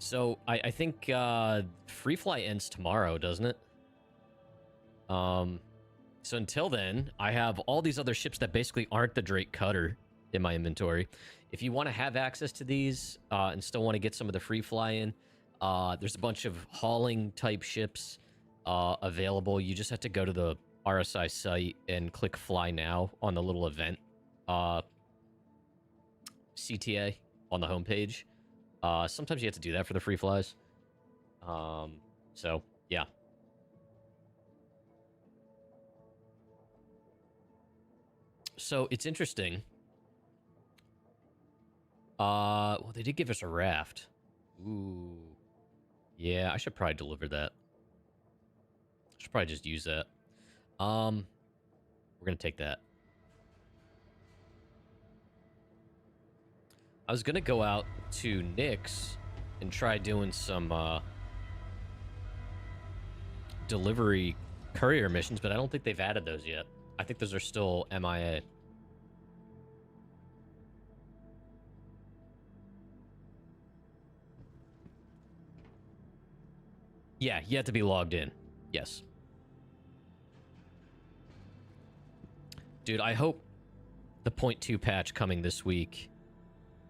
So I think Free Fly ends tomorrow, doesn't it? So until then, I have all these other ships that basically aren't the Drake Cutter in my inventory. If you want to have access to these and still want to get some of the Free Fly in, there's a bunch of hauling type ships available. You just have to go to the RSI site and click Fly Now on the little event CTA on the homepage. Sometimes you have to do that for the Free Flies. So, yeah. So, it's interesting. Well, they did give us a raft. Ooh. Yeah, I should probably deliver that. I should probably just use that. We're gonna take that. I was gonna go out to Nick's and try doing some delivery courier missions, but I don't think they've added those yet. I think those are still MIA. Yeah, you have to be logged in. Yes. Dude, I hope the 0.2 patch coming this week.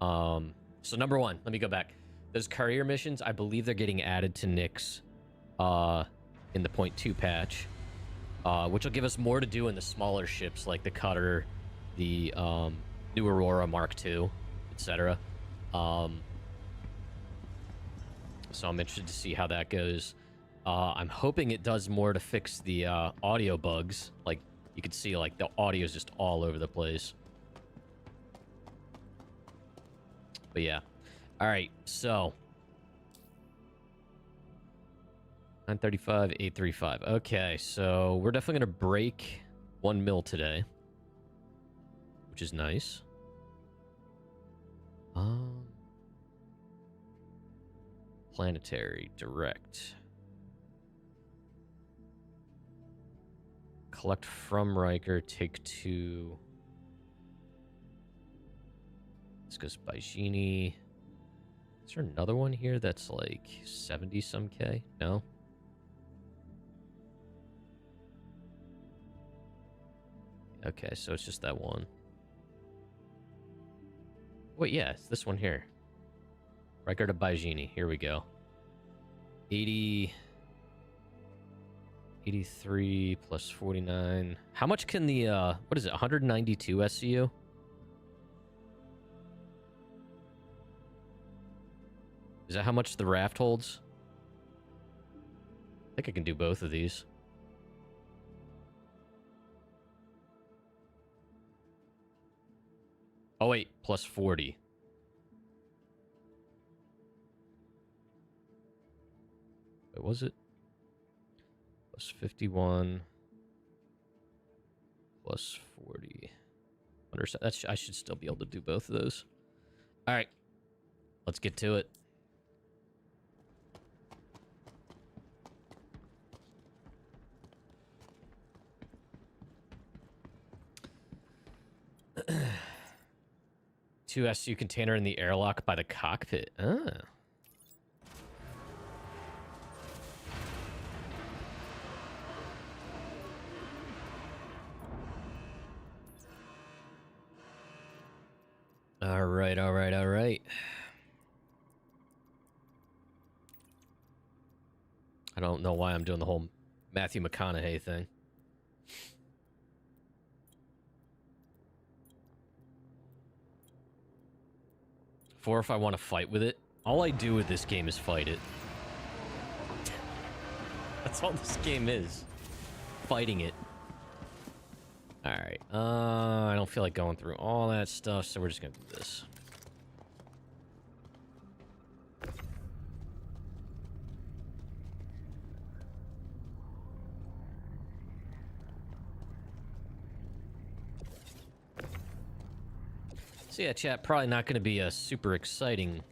So number one, let me go back. Those courier missions, I believe they're getting added to Nick's in the 0.2 patch, which will give us more to do in the smaller ships like the Cutter, the new Aurora Mark II, etc. So I'm interested to see how that goes. I'm hoping it does more to fix the audio bugs. Like, you can see, like, the audio is just all over the place. But yeah. All right, so 935, 835. Okay, so we're definitely gonna break 1 mil today, which is nice. Planetary direct. Collect from Riker, take 2. This goes by Genie. Is there another one here that's like 70 some K? No? Okay, so it's just that one. Wait, yeah, it's this one here. Riker to Baijini. Here we go. 83 plus 49. How much can the, what is it, 192 SCU? Is that how much the raft holds? I think I can do both of these. Oh, wait, plus 40. Wait, was it? Plus 51. Plus 40. That's, I should still be able to do both of those. All right. Let's get to it. Two SU container in the airlock by the cockpit. Ah. All right, all right, all right. I don't know why I'm doing the whole Matthew McConaughey thing. For if I want to fight with it. All I do with this game is fight it. That's all this game is. Fighting it. Alright. I don't feel like going through all that stuff, so we're just gonna do this. So yeah, chat, probably not going to be a super exciting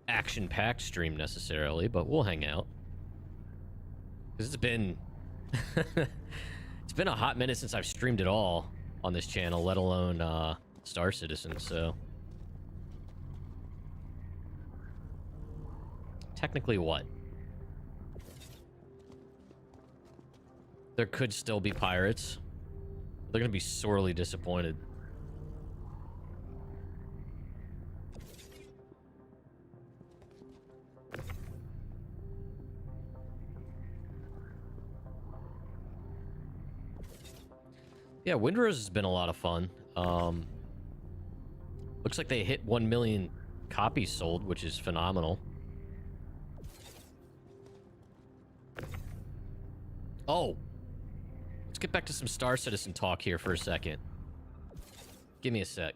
action-packed stream necessarily, but we'll hang out. Because it's been... it's been a hot minute since I've streamed at all on this channel, let alone Star Citizen, so... technically what? There could still be pirates. They're gonna be sorely disappointed. Yeah, Windrose has been a lot of fun. Looks like they hit 1 million copies sold, which is phenomenal. Oh, let's get back to some Star Citizen talk here for a second. Give me a sec.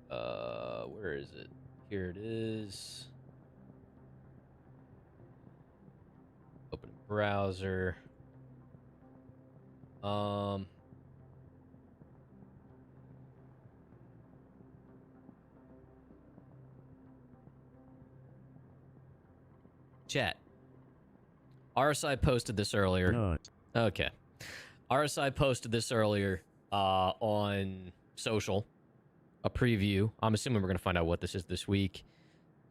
Where is it? Here it is. Open browser. Chat. RSI posted this earlier. No. Okay. RSI posted this earlier on social. A preview. I'm assuming we're going to find out what this is this week.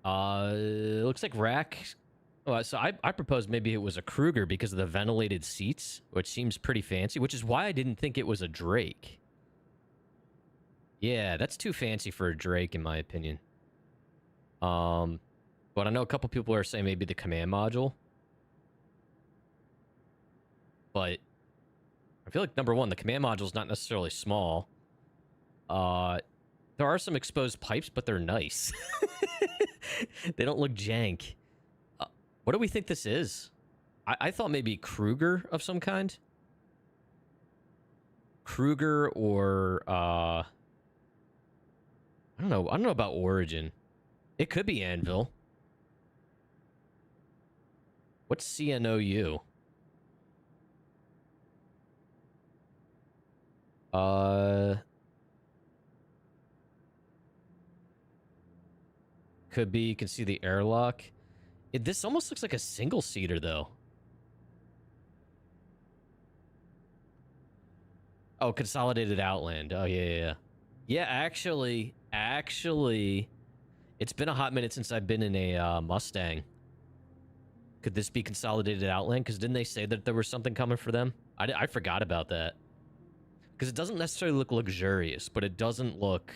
Looks like Rack. So I proposed maybe it was a Kruger because of the ventilated seats, which seems pretty fancy, which is why I didn't think it was a Drake. Yeah, that's too fancy for a Drake, in my opinion. But I know a couple people are saying maybe the command module. But I feel like, number one, the command module is not necessarily small. There are some exposed pipes, but they're nice. They don't look jank. What do we think this is? I thought maybe Kruger of some kind. Kruger or I don't know. I don't know about Origin. It could be Anvil. What's CNOU? Could be. You can see the airlock. This almost looks like a single-seater, though. Oh, Consolidated Outland. Oh, yeah. Yeah, actually, it's been a hot minute since I've been in a Mustang. Could this be Consolidated Outland? Because didn't they say that there was something coming for them? I forgot about that. Because it doesn't necessarily look luxurious, but it doesn't look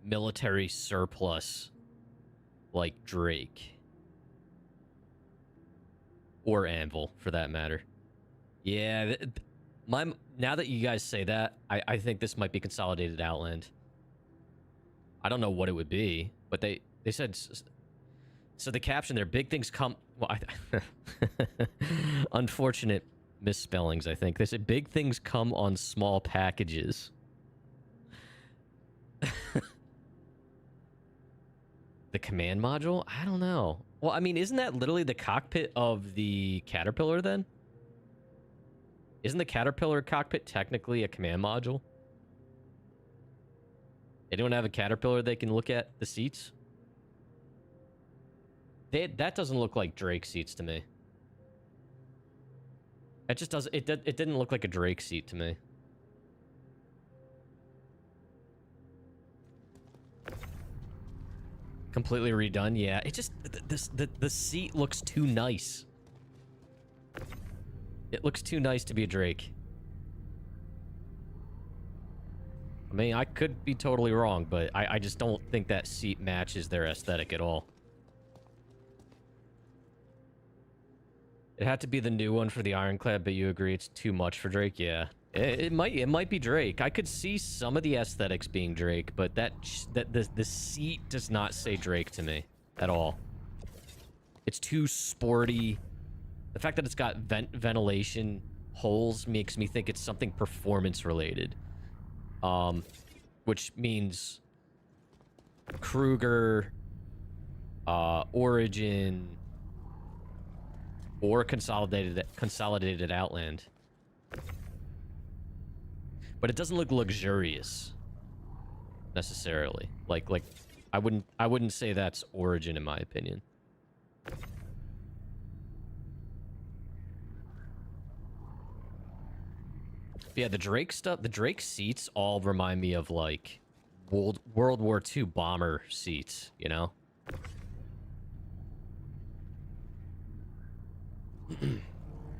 military surplus like Drake. Or Anvil, for that matter. Yeah, now that you guys say that, I think this might be Consolidated Outland. I don't know what it would be, but they said... So the caption there, big things come... Well, unfortunate misspellings, I think. They said, big things come on small packages. The command module? I don't know. Well, I mean, isn't that literally the cockpit of the Caterpillar, then? Isn't the Caterpillar cockpit technically a command module? Anyone have a Caterpillar they can look at the seats? That doesn't look like Drake seats to me. It just doesn't... It didn't look like a Drake seat to me. Completely redone, yeah. It just... The seat looks too nice. It looks too nice to be a Drake. I mean, I could be totally wrong, but I just don't think that seat matches their aesthetic at all. It had to be the new one for the Ironclad, but you agree it's too much for Drake? Yeah. It might be Drake. I could see some of the aesthetics being Drake, but the seat does not say Drake to me at all. It's too sporty. The fact that it's got ventilation holes makes me think it's something performance related. Which means Kruger, Origin, or Consolidated Outland. But it doesn't look luxurious necessarily. Like I wouldn't say that's Origin in my opinion. Yeah, the Drake stuff, the Drake seats all remind me of like World War II bomber seats, you know?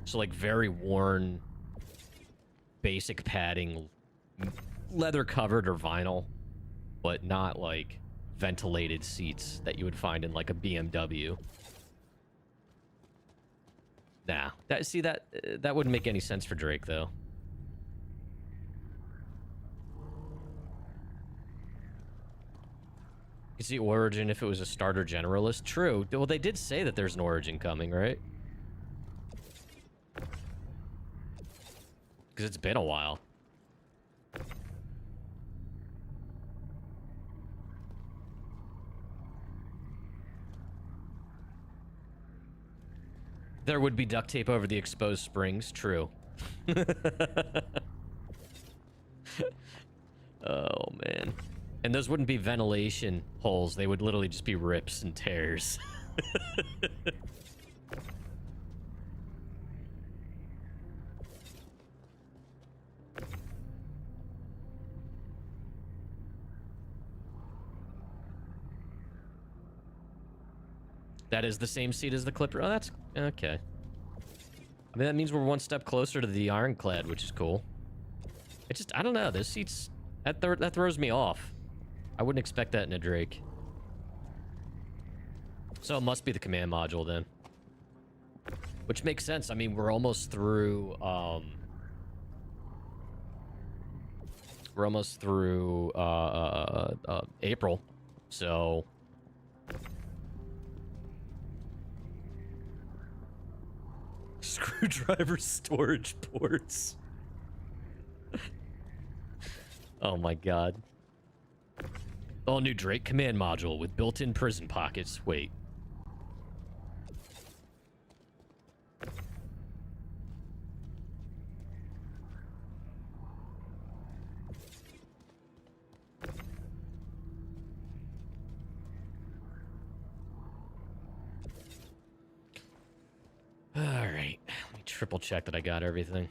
So like very worn, basic padding, leather covered or vinyl, but not like ventilated seats that you would find in like a BMW. Nah, that wouldn't make any sense for Drake though. You could see Origin if it was a starter generalist. True. Well, they did say that there's an Origin coming, right? Because it's been a while. There would be duct tape over the exposed springs. True. Oh, man. And those wouldn't be ventilation holes. They would literally just be rips and tears. That is the same seat as the Clipper. Oh, that's okay. I mean, that means we're one step closer to the Ironclad, which is cool. It just, I don't know. Those seats, that throws me off. I wouldn't expect that in a Drake. So it must be the command module then. Which makes sense. I mean, we're almost through, April. So... Screwdriver storage ports. Oh my god. All new Drake command module with built-in prison pockets. Wait. All right. Let me triple check that I got everything.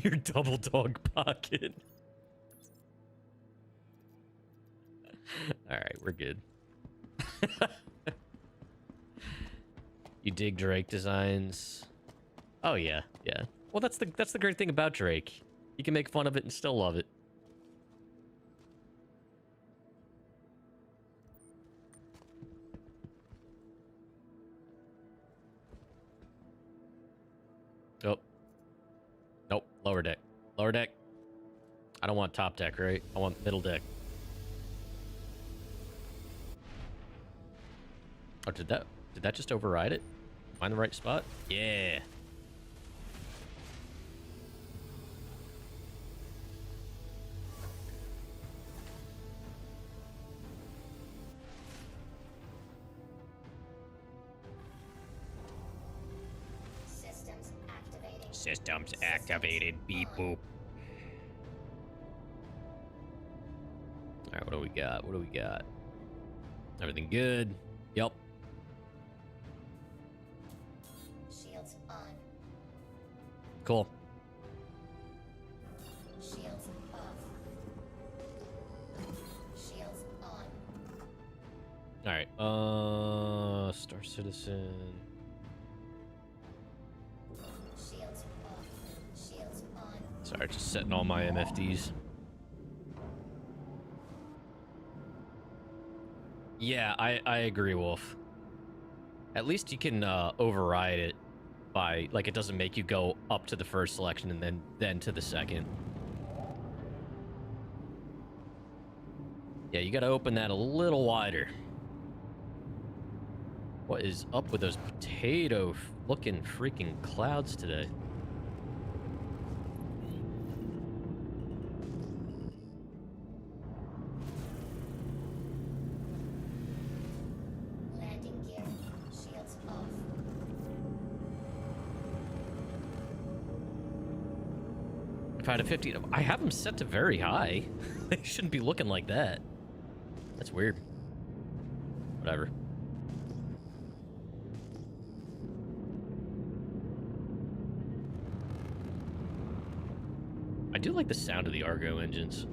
Your double dog pocket. All right, we're good. You dig Drake designs? Oh yeah, yeah. Well, that's the great thing about Drake. You can make fun of it and still love it. Oh. Nope. Lower deck. Lower deck. I don't want top deck, right? I want middle deck. Oh, did that just override it? Find the right spot? Yeah. Systems activated. Beep boop. Alright, what do we got? What do we got? Everything good? Yep. Shields on. Cool. Shields off. Shields on. Alright, Star Citizen. Shields off. Shields on. Sorry, just setting all my MFDs. Yeah, I agree, Wolf. At least you can override it by, like, it doesn't make you go up to the first selection and then to the second. Yeah, you gotta open that a little wider. What is up with those potato-looking freaking clouds today? Landing gear. Shields off. If I had a 50, I have them set to very high. They shouldn't be looking like that. That's weird. Whatever. I do like the sound of the Argo engines.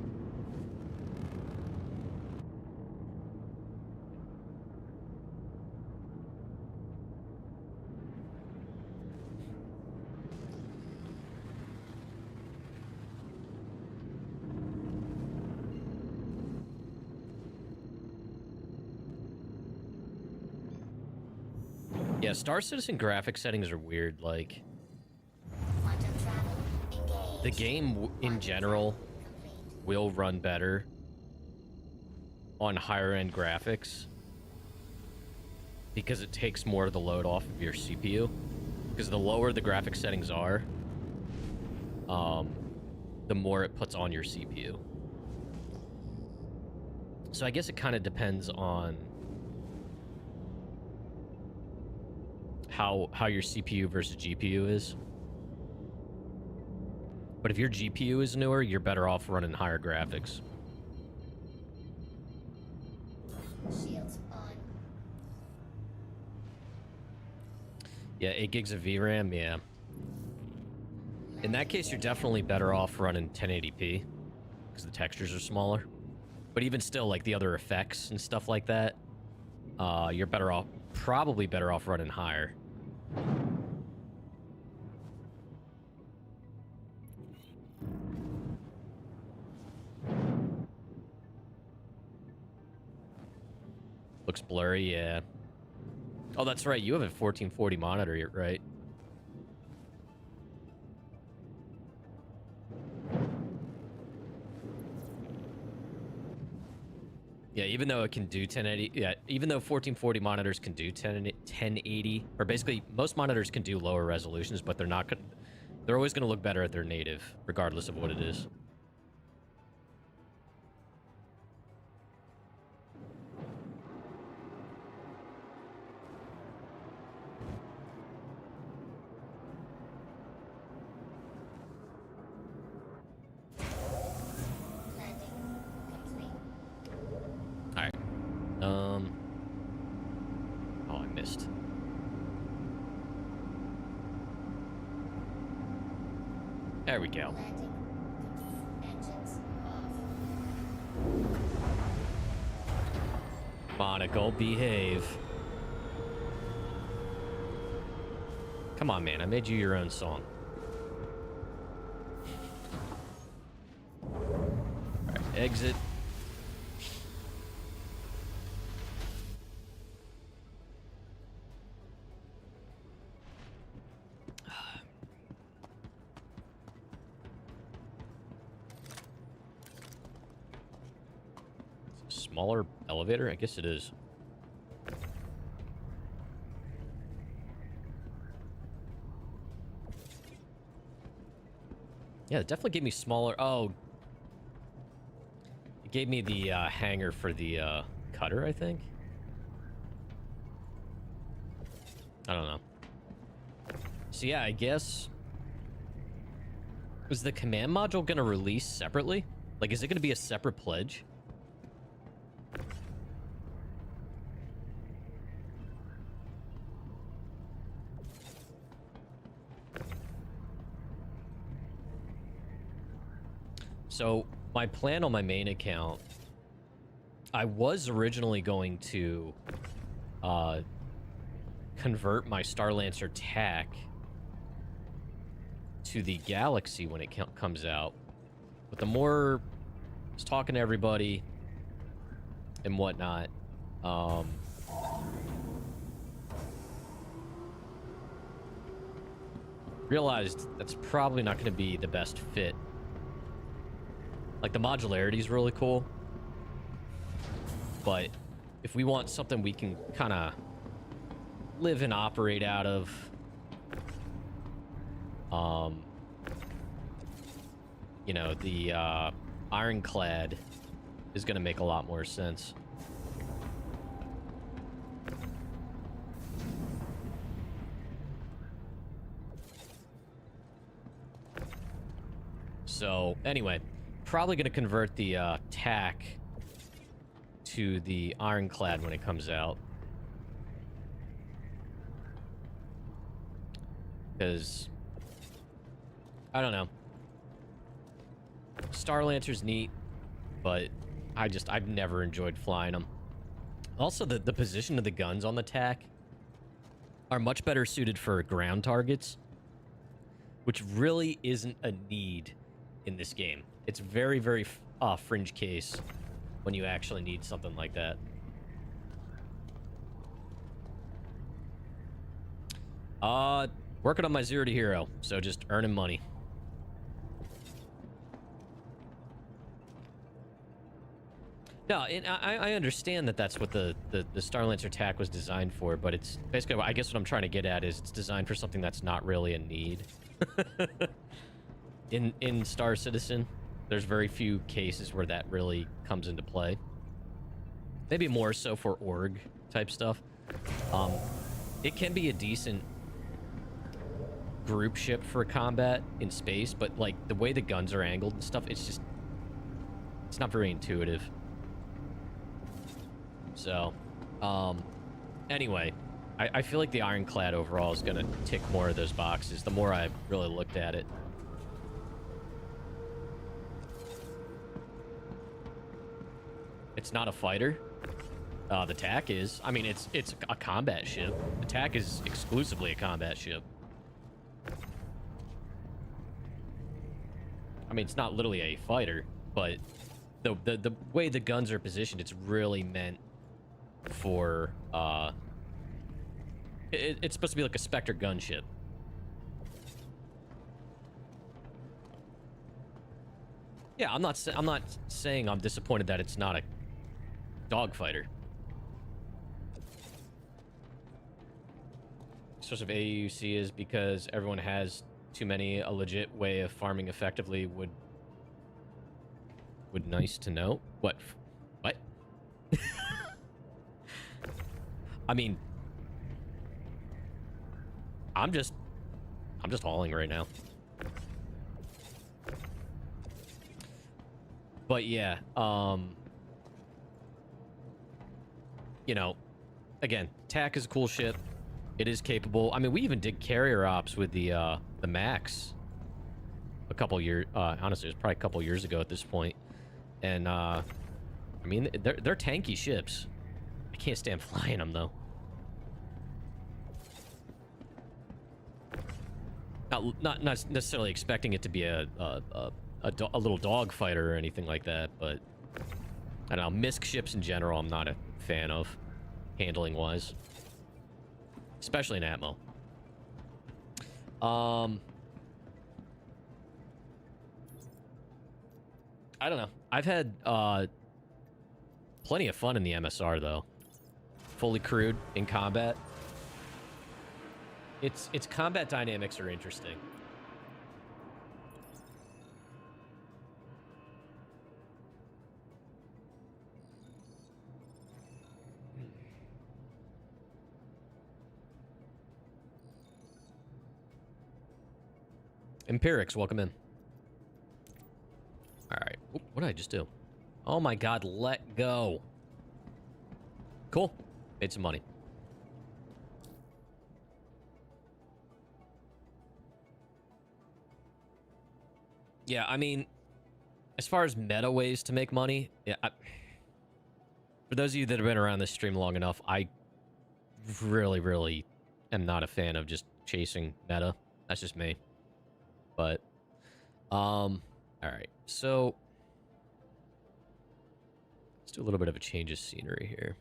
Yeah, Star Citizen graphic settings are weird. Like, Quantum travel engaged. the game in general Complete. will run better on higher end graphics because it takes more of the load off of your CPU. Because the lower the graphic settings are, the more it puts on your CPU. So I guess it kind of depends on how your CPU versus GPU is. But if your GPU is newer, you're better off running higher graphics. Shields on. Yeah, 8 gigs of VRAM, yeah. In that case, you're definitely better off running 1080p because the textures are smaller. But even still, like the other effects and stuff like that, you're better off, probably better off running higher. Looks blurry, yeah. Oh, that's right. You have a 1440 monitor, right? Yeah, even though it can do 1080, yeah, even though 1440 monitors can do 1080, or basically most monitors can do lower resolutions, but they're not gonna, they're always going to look better at their native, regardless of what it is. Landing complete. All right. Oh, I missed. There we go. Landing complete. Engines off. Monocle, behave. Come on, man. I made you your own song. All right, exit. Smaller elevator? I guess it is. Yeah, it definitely gave me smaller. Oh, it gave me the hanger for the cutter, I think. I don't know. So yeah, I guess. Was the command module going to release separately? Like, is it going to be a separate pledge? So my plan on my main account, I was originally going to convert my Starlancer TAC to the Galaxy when it comes out. But the more I was talking to everybody and whatnot, realized that's probably not going to be the best fit. Like, the modularity is really cool, but if we want something we can kind of live and operate out of, you know, the Ironclad is going to make a lot more sense. So anyway, probably going to convert the TAC to the Ironclad when it comes out, because I don't know. Star Lancer's neat, but I've never enjoyed flying them. Also, the position of the guns on the TAC are much better suited for ground targets, which really isn't a need in this game. It's very, very fringe case when you actually need something like that. Working on my 0 to hero, so just earning money. No, and I understand that that's what the Star Lancer TAC was designed for, but it's basically, I guess what I'm trying to get at is it's designed for something that's not really a need. in Star Citizen, there's very few cases where that really comes into play. Maybe more so for org type stuff. It can be a decent group ship for combat in space, but like the way the guns are angled and stuff, it's not very intuitive. So, anyway, I feel like the Ironclad overall is going to tick more of those boxes the more I've really looked at it. It's not a fighter. The TAC is. I mean, it's a combat ship. The TAC is exclusively a combat ship. I mean, it's not literally a fighter, but the way the guns are positioned, it's really meant for it's supposed to be like a Spectre gunship. Yeah, I'm not saying I'm disappointed that it's not a dogfighter. Source of AUC is because everyone has too many. A legit way of farming effectively would nice to know. What? I mean, I'm just hauling right now. But yeah, you know, again, TAC is a cool ship. It is capable. I mean, we even did carrier ops with the Max a couple years. Honestly, it was probably a couple years ago at this point. And I mean, they're tanky ships. I can't stand flying them though. Not necessarily expecting it to be a little dog fighter or anything like that, but I don't know. MISC ships in general, I'm not a fan of, handling wise, especially in Atmo. I don't know. I've had plenty of fun in the MSR though. Fully crewed in combat. Its combat dynamics are interesting. Empirics, welcome in. All right. Oop, what did I just do? Oh my god, let go. Cool. Made some money. Yeah, I mean, as far as meta ways to make money, yeah, for those of you that have been around this stream long enough, I really am not a fan of just chasing meta. That's just me. But, all right, so let's do a little bit of a change of scenery here.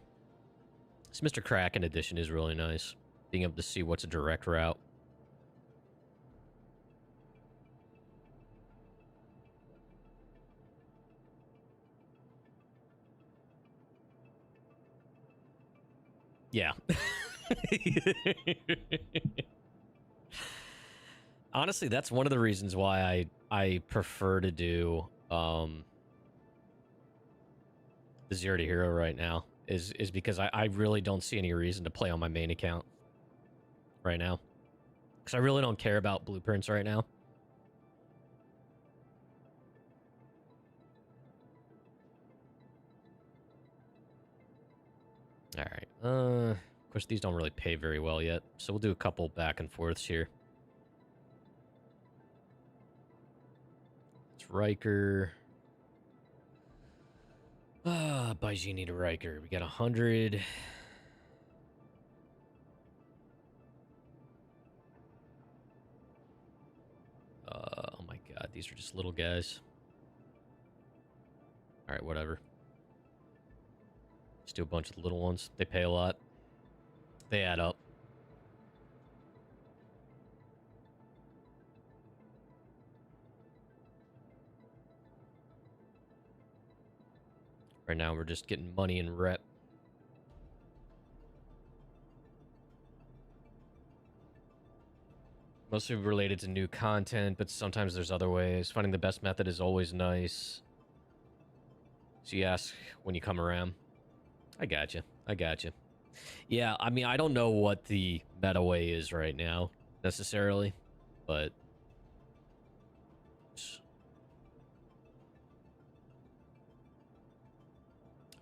This Mr. Kraken edition is really nice. Being able to see what's a direct route. Yeah. Honestly, that's one of the reasons why I prefer to do the 0 to hero right now is because I really don't see any reason to play on my main account right now, because I really don't care about blueprints right now. All right. Of course, these don't really pay very well yet, so we'll do a couple back and forths here. Let's Riker. Baiji need a Riker. We got 100. Oh my god, these are just little guys. Alright, whatever. Just do a bunch of the little ones. They pay a lot. They add up. Right now, we're just getting money and rep. Mostly related to new content, but sometimes there's other ways. Finding the best method is always nice. So you ask when you come around. I got you. I got you. Yeah, I mean, I don't know what the meta way is right now, necessarily, but...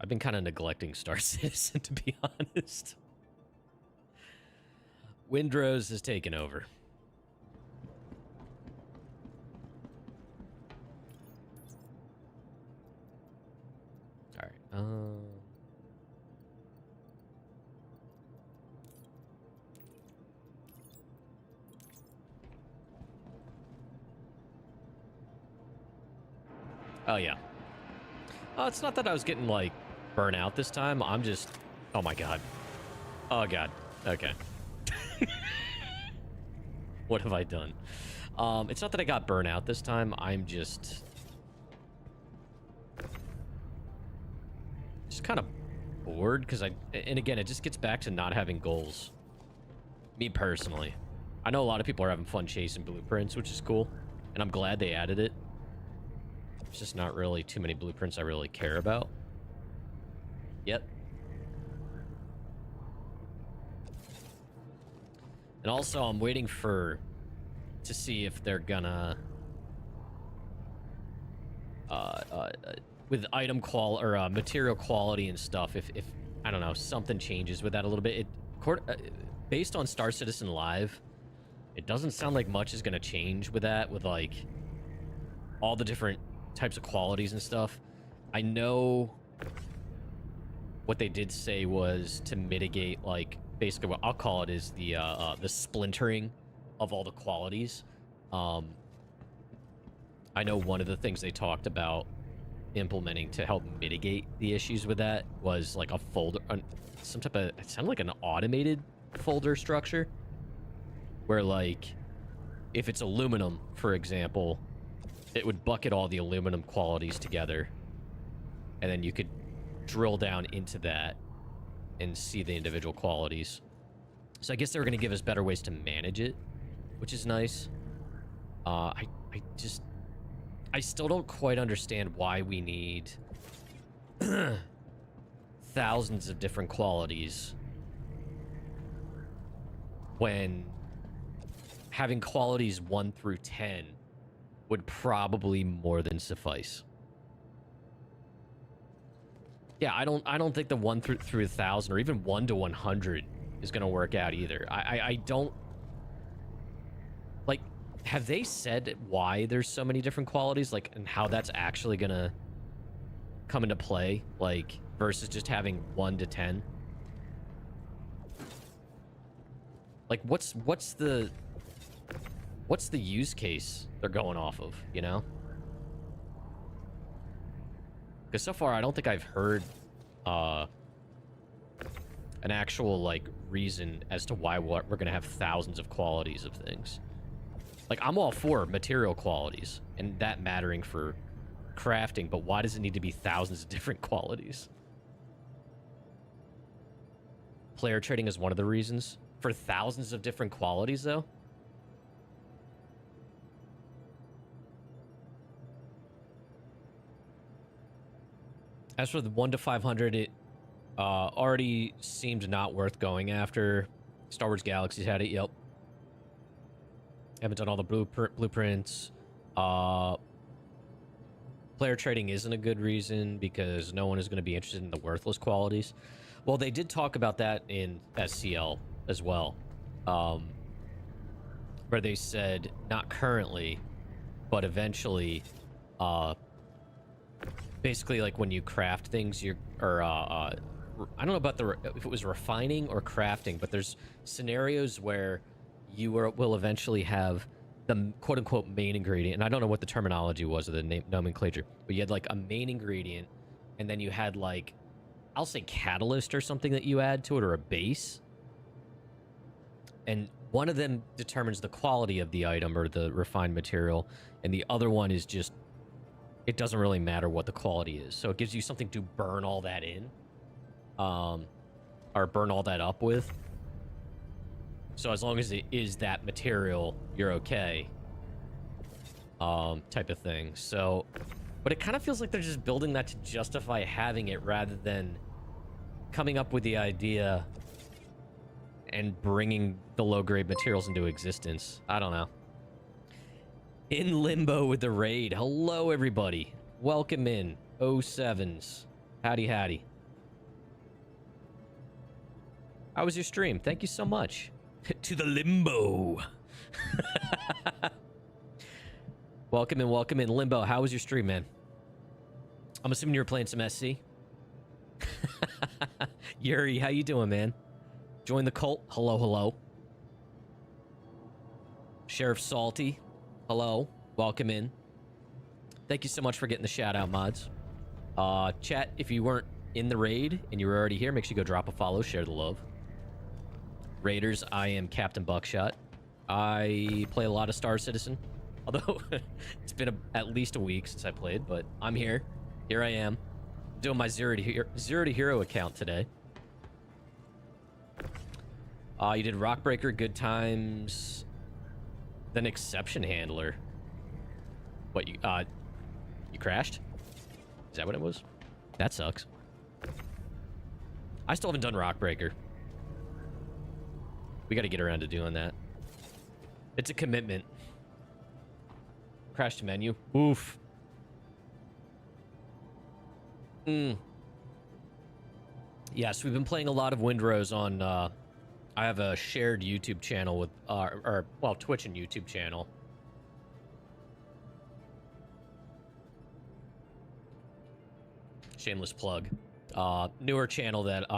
I've been kind of neglecting Star Citizen, to be honest. Windrose has taken over. All right. Oh, yeah. Oh, it's not that I was getting, like, burnt out this time. I'm just... Oh, my God. Oh, God. Okay. What have I done? It's not that I got burnt out this time. I'm just kind of bored because and again, it just gets back to not having goals. Me personally. I know a lot of people are having fun chasing blueprints, which is cool. And I'm glad they added it. It's just not really too many blueprints I really care about. Yet. And also, I'm waiting to see if they're gonna with item material quality and stuff. If I don't know, something changes with that a little bit. Based on Star Citizen Live, it doesn't sound like much is gonna change with that. With like all the different types of qualities and stuff. I know what they did say was to mitigate, like, basically what I'll call it is the splintering of all the qualities. I know one of the things they talked about implementing to help mitigate the issues with that was like a folder, some type of, it sounded like an automated folder structure where, like, if it's aluminum, for example, it would bucket all the aluminum qualities together, and then you could drill down into that and see the individual qualities. So I guess they were going to give us better ways to manage it, which is nice. I still don't quite understand why we need thousands of different qualities when having qualities 1 through 10 would probably more than suffice. Yeah, I don't think the 1 through 1,000 or even 1 to 100 is going to work out either. I don't... Like, have they said why there's so many different qualities? Like, and how that's actually going to come into play? Like, versus just having 1 to 10? Like, what's the use case they're going off of, you know? Because so far, I don't think I've heard an actual, like, reason as to why we're going to have thousands of qualities of things. Like, I'm all for material qualities and that mattering for crafting, but why does it need to be thousands of different qualities? Player trading is one of the reasons. For thousands of different qualities, though? As for the 1 to 500, it already seemed not worth going after. Star Wars Galaxies had it, yep. Haven't done all the blueprints. Player trading isn't a good reason because no one is going to be interested in the worthless qualities. Well, they did talk about that in SCL as well. Where they said, not currently, but eventually, basically like when you craft things, I don't know about if it was refining or crafting, but there's scenarios where you will eventually have the quote-unquote main ingredient, and I don't know what the terminology was of the nomenclature, but you had like a main ingredient, and then you had like, I'll say catalyst or something that you add to it, or a base, and one of them determines the quality of the item or the refined material, and the other one is just, it doesn't really matter what the quality is, so it gives you something to burn all that in, or burn all that up with. So as long as it is that material, you're okay. Type of thing. So, but it kind of feels like they're just building that to justify having it rather than coming up with the idea and bringing the low-grade materials into existence. I don't know. In limbo with the raid. Hello, everybody. Welcome in. 07s. Howdy, howdy. How was your stream? Thank you so much. To the limbo. Welcome in, Limbo. How was your stream, man? I'm assuming you were playing some SC. Yuri, how you doing, man? Join the cult. Hello, hello. Sheriff Salty. Hello. Welcome in. Thank you so much for getting the shout-out, mods. Chat, if you weren't in the raid and you were already here, make sure you go drop a follow, share the love. Raiders, I am Captain Buckshot. I play a lot of Star Citizen, although it's been at least a week since I played, but I'm here. Here I am, doing my Zero to Hero account today. You did Rockbreaker, Good Times, then Exception Handler. What, you crashed? Is that what it was? That sucks. I still haven't done Rockbreaker. We got to get around to doing that. It's a commitment. Crash to menu. Oof. Yes, we've been playing a lot of Windrose on, I have a shared YouTube channel with, well, Twitch and YouTube channel. Shameless plug. Newer channel that,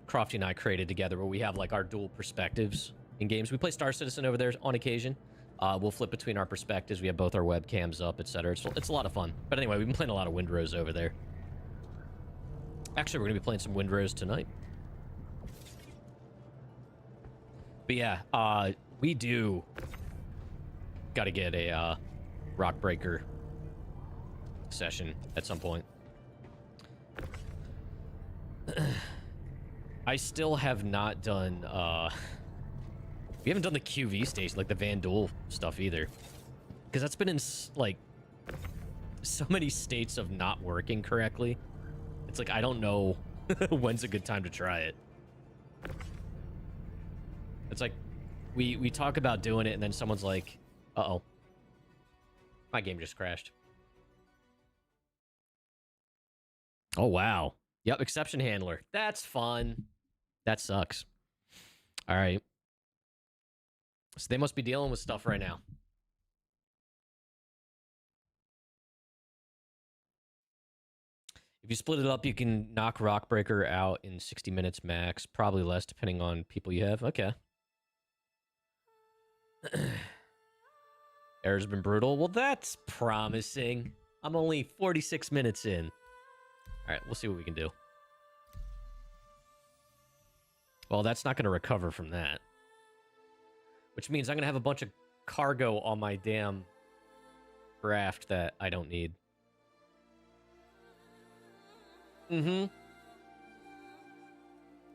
Crofty and I created together, where we have like our dual perspectives in games. We play Star Citizen over there on occasion. We'll flip between our perspectives. We have both our webcams up, etc. It's a lot of fun. But anyway, we've been playing a lot of Windrose over there. Actually, we're gonna be playing some Windrose tonight. But yeah, we do got to get a Rockbreaker session at some point. I still have not done, we haven't done the QV station, like the Vandal stuff either. Because that's been in, like, so many states of not working correctly. It's like, I don't know when's a good time to try it. It's like, we talk about doing it, and then someone's like, uh-oh. My game just crashed. Oh, wow. Yep, Exception Handler. That's fun. That sucks. All right. So they must be dealing with stuff right now. If you split it up, you can knock Rockbreaker out in 60 minutes max. Probably less, depending on people you have. Okay. Error's been brutal. Well, that's promising. I'm only 46 minutes in. All right, we'll see what we can do. Well, that's not going to recover from that. Which means I'm going to have a bunch of cargo on my damn raft that I don't need. Mm-hmm.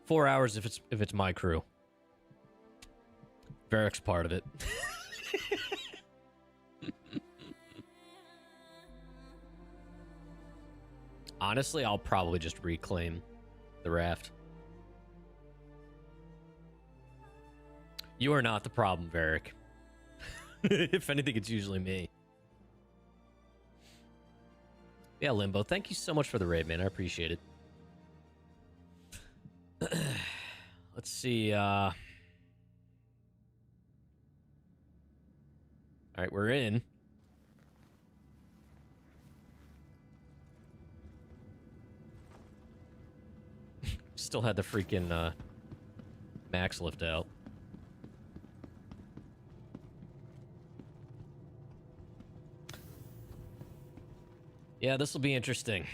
4 hours if it's my crew. Varric's part of it. Honestly, I'll probably just reclaim the raft. You are not the problem, Varric. If anything, it's usually me. Yeah, Limbo, thank you so much for the raid, man. I appreciate it. Let's see. All right, we're in. Still had the freaking max lift out. Yeah, this will be interesting.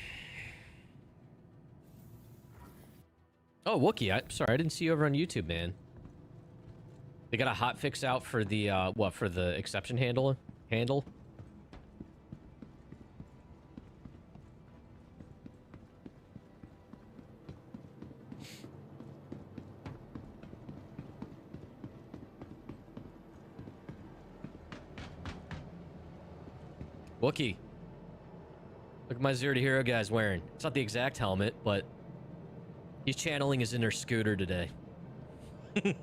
Oh, Wookie, I'm sorry, I didn't see you over on YouTube, man. They got a hot fix out for the, what, for the exception handle? Wookie. Look at my Zero to Hero guy's wearing. It's not the exact helmet, but he's channeling his inner Scooter today. I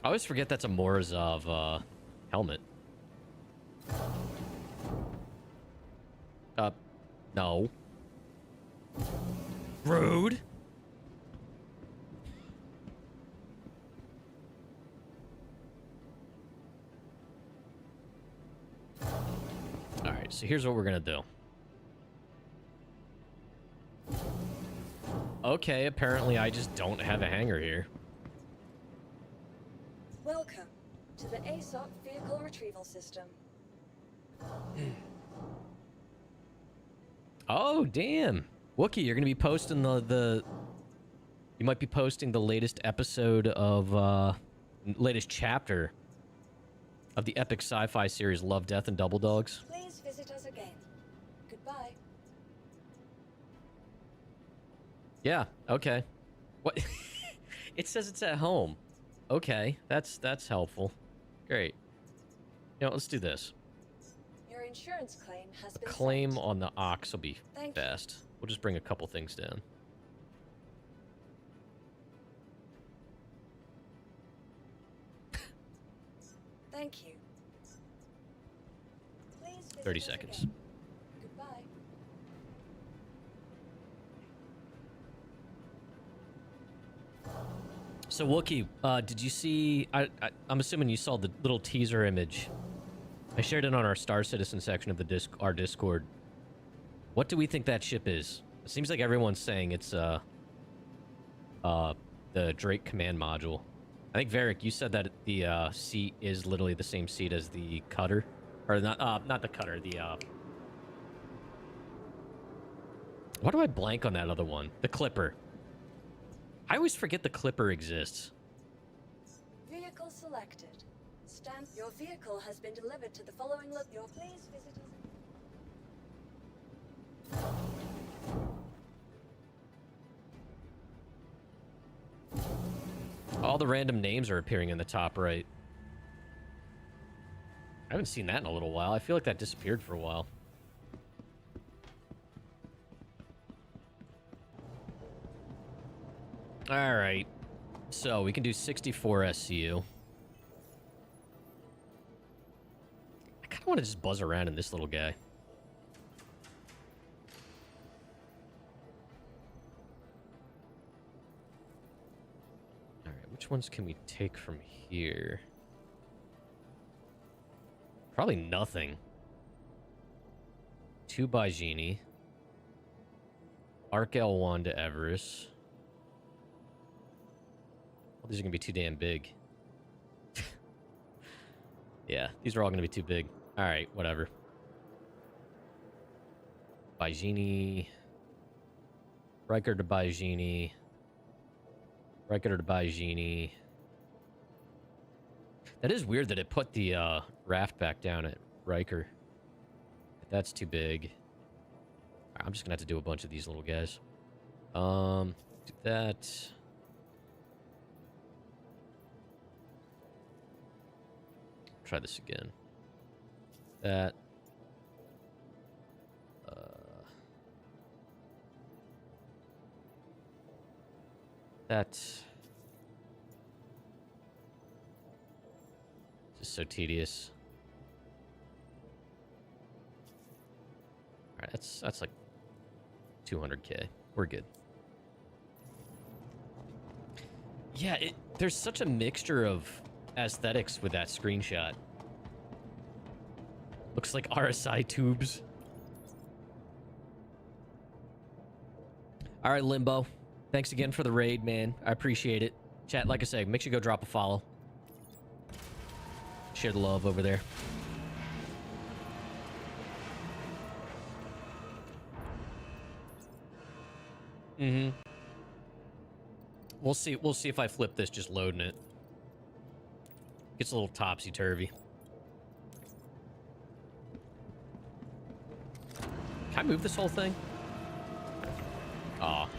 always forget that's a Morozov helmet. No. Rude. Alright, so here's what we're gonna do. Okay, apparently I just don't have a hangar here. Welcome to the ASOC Vehicle Retrieval System. Oh, damn. Wookie, you're gonna be posting the... You might be posting the latest episode of, latest chapter of the epic sci-fi series Love, Death, and Double Dogs. Please visit us again. Goodbye. Yeah, okay. What? It says it's at home. Okay, that's helpful. Great. You know, let's do this. Your insurance claim has been Claim sent. on the Ox will be Thank you. fast. We'll just bring a couple things down. Thank you. Please visit 30 us seconds. again. Goodbye. So Wookie, did you see? I'm assuming you saw the little teaser image. I shared it on our Star Citizen section of the our Discord. What do we think that ship is? It seems like everyone's saying it's the Drake command module. I think Varric, you said that the seat is literally the same seat as the cutter, or not the cutter. The why do I blank on that other one? The Clipper. I always forget the Clipper exists. Vehicle selected. Your vehicle has been delivered to the following please visit us. All the random names are appearing in the top right. I haven't seen that in a little while. I feel like that disappeared for a while. All right. So we can do 64 SCU. I kind of want to just buzz around in this little guy. All right, which ones can we take from here? Probably nothing. 2 by Genie. Arc L1 to Everest. Well, these are going to be too damn big. Yeah, these are all going to be too big. All right, whatever. Baijini. Riker to Baijini. Riker to Baijini. That is weird that it put the raft back down at Riker. That's too big. I'm just going to have to do a bunch of these little guys. Do that. Try this again. That. That. Just so tedious. All right, that's like 200K. We're good. Yeah, there's such a mixture of aesthetics with that screenshot. Looks like RSI tubes. All right, Limbo. Thanks again for the raid, man. I appreciate it. Chat, like I said, make sure you go drop a follow. Share the love over there. Mm-hmm. We'll see if I flip this just loading it. Gets a little topsy-turvy. Can I move this whole thing? Aw. I'm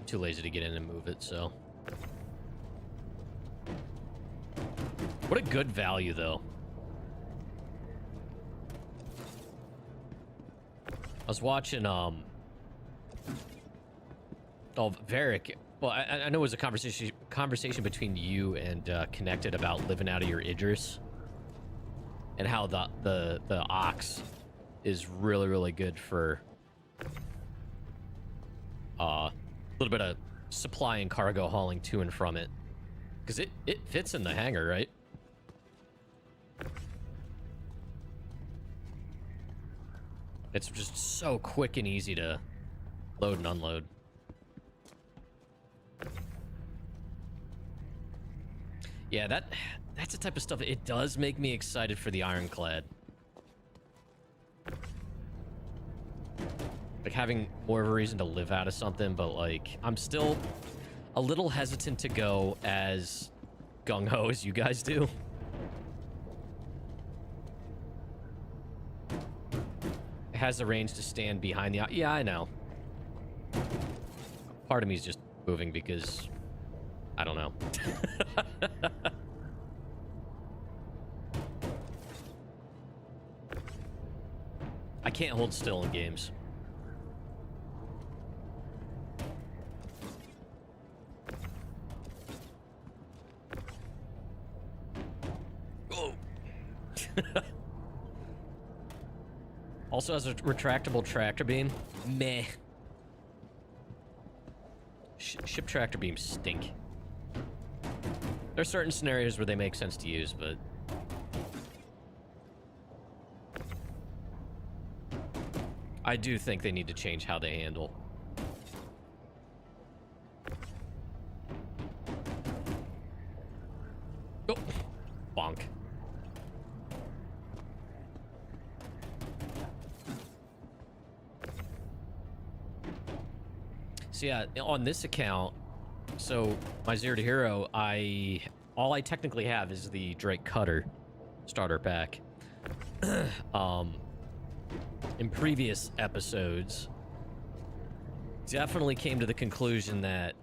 too lazy to get in and move it, so. What a good value, though. I was watching, oh, Varric. Well, I know it was a conversation between you and Connected about living out of your Idris. And how the Ox is really, really good for a little bit of supply and cargo hauling to and from it. Because it fits in the hangar, right? It's just so quick and easy to load and unload. Yeah, that's the type of stuff. It does make me excited for the Ironclad. Like having more of a reason to live out of something, but like I'm still a little hesitant to go as gung-ho as you guys do. It has the range to stand behind the... Yeah, I know. Part of me is just moving because... I don't know. I can't hold still in games. Oh. Also has a retractable tractor beam. Meh. Ship tractor beams stink. There are certain scenarios where they make sense to use, but... I do think they need to change how they handle. Oh, bonk. So yeah, on this account, so my Zero to Hero, all I technically have is the Drake Cutter starter pack. In previous episodes, definitely came to the conclusion that,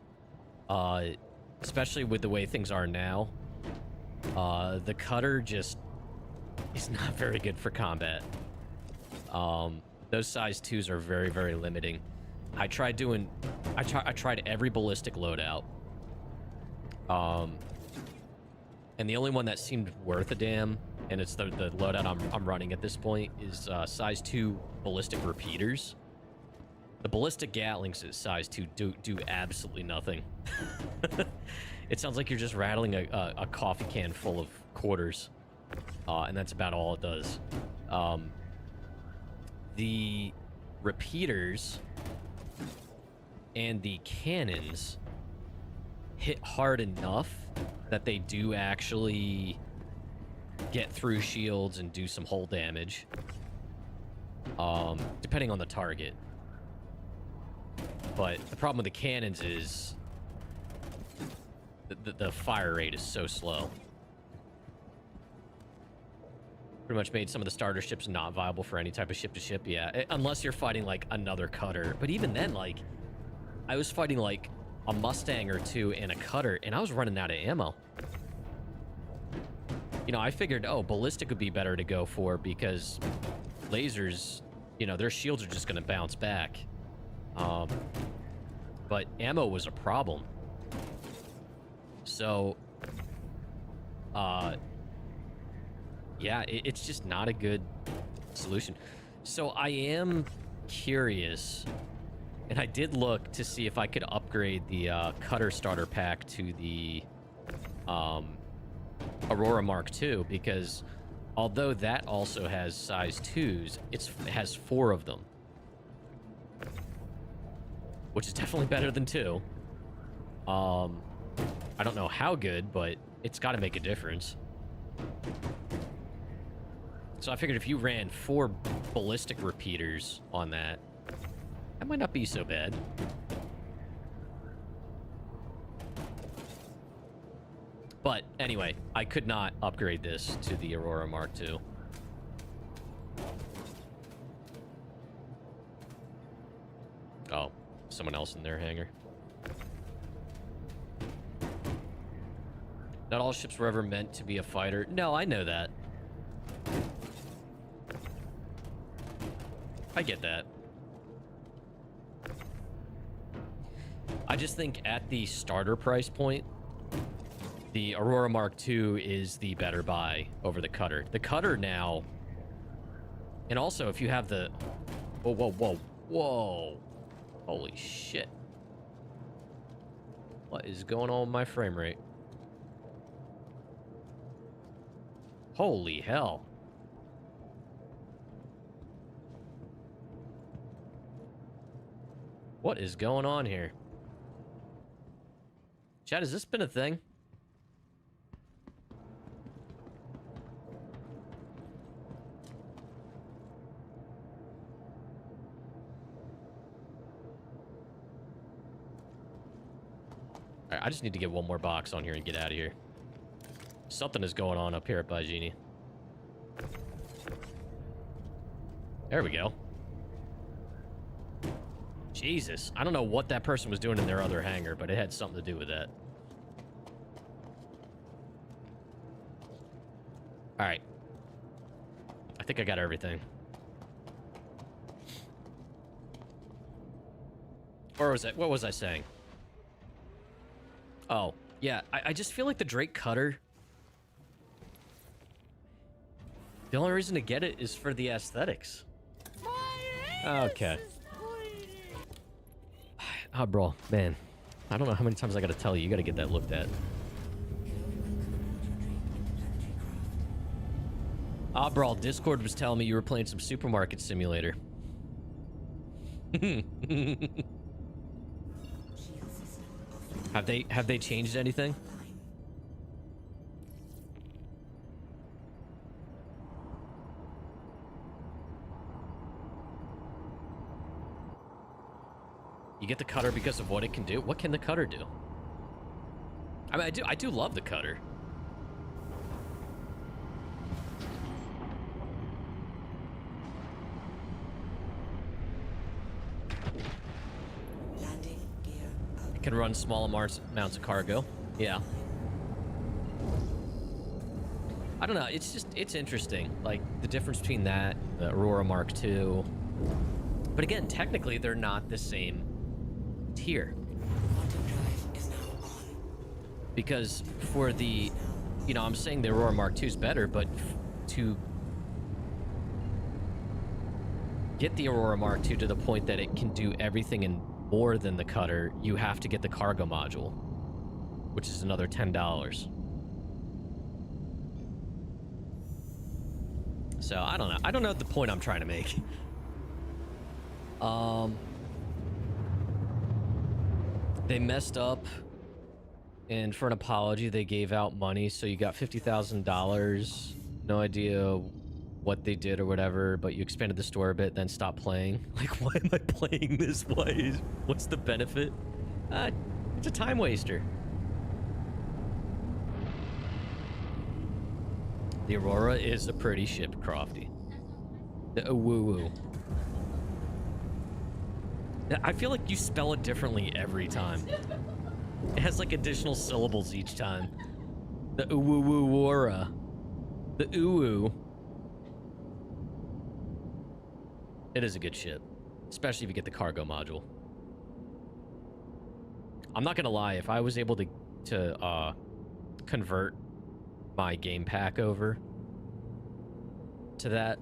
especially with the way things are now, the Cutter just is not very good for combat. Those size 2s are very, very limiting. I tried every ballistic loadout. And the only one that seemed worth a damn, and it's the loadout I'm running at this point, is size 2 ballistic repeaters. The ballistic Gatlings at size 2 do absolutely nothing. It sounds like you're just rattling a coffee can full of quarters, and that's about all it does. The repeaters and the cannons hit hard enough that they do actually get through shields and do some hull damage, depending on the target. But the problem with the cannons is the fire rate is so slow. Pretty much made some of the starter ships not viable for any type of ship-to-ship, yeah. Unless you're fighting, like, another cutter. But even then, like, I was fighting, like, a Mustang or two and a cutter, and I was running out of ammo. You know, I figured, oh, ballistic would be better to go for because lasers, you know, their shields are just going to bounce back. But ammo was a problem. So, yeah, it's just not a good solution. So I am curious, and I did look to see if I could upgrade the cutter starter pack to the Aurora Mark II, because although that also has size 2s, it has 4 of them, which is definitely better than 2. I don't know how good, but it's got to make a difference. So I figured if you ran 4 ballistic repeaters on that, that might not be so bad. But anyway, I could not upgrade this to the Aurora Mark II. Oh, someone else in their hangar. Not all ships were ever meant to be a fighter. No, I know that. I get that. I just think at the starter price point, the Aurora Mark II is the better buy over the Cutter. The Cutter now, and also if you have the... Whoa, whoa, whoa, whoa. Holy shit. What is going on with my frame rate? Holy hell. What is going on here? Chad, has this been a thing? Alright, I just need to get one more box on here and get out of here. Something is going on up here at Baijini. There we go. Jesus. I don't know what that person was doing in their other hangar, but it had something to do with that. Alright. I think I got everything. Or was it? What was I saying? Oh, yeah. I just feel like the Drake Cutter... The only reason to get it is for the aesthetics. Okay. Oh, bro, man. I don't know how many times I gotta tell you. You gotta get that looked at. Ah, bro, Discord was telling me you were playing some Supermarket Simulator. Have they changed anything? You get the Cutter because of what it can do? What can the Cutter do? I mean, I do love the Cutter. It can run small amounts of cargo. Yeah. I don't know. It's just, it's interesting. Like, the difference between that, the Aurora Mark II. But again, technically, they're not the same tier. Because for the, you know, I'm saying the Aurora Mark II is better, but to get the Aurora Mark II to the point that it can do everything and more than the Cutter, you have to get the cargo module, which is another $10. So I don't know. I don't know the point I'm trying to make. They messed up, and for an apology, they gave out money. So you got $50,000. No idea what they did or whatever, but you expanded the store a bit, then stopped playing. Like, why am I playing this? What's the benefit? It's a time waster. The Aurora is a pretty ship, Crofty. The woo-woo. I feel like you spell it differently every time. It has like additional syllables each time. The woo-woo-wora. The ooh-woo. It is a good ship, especially if you get the cargo module. I'm not gonna lie, if I was able to convert my game pack over to that,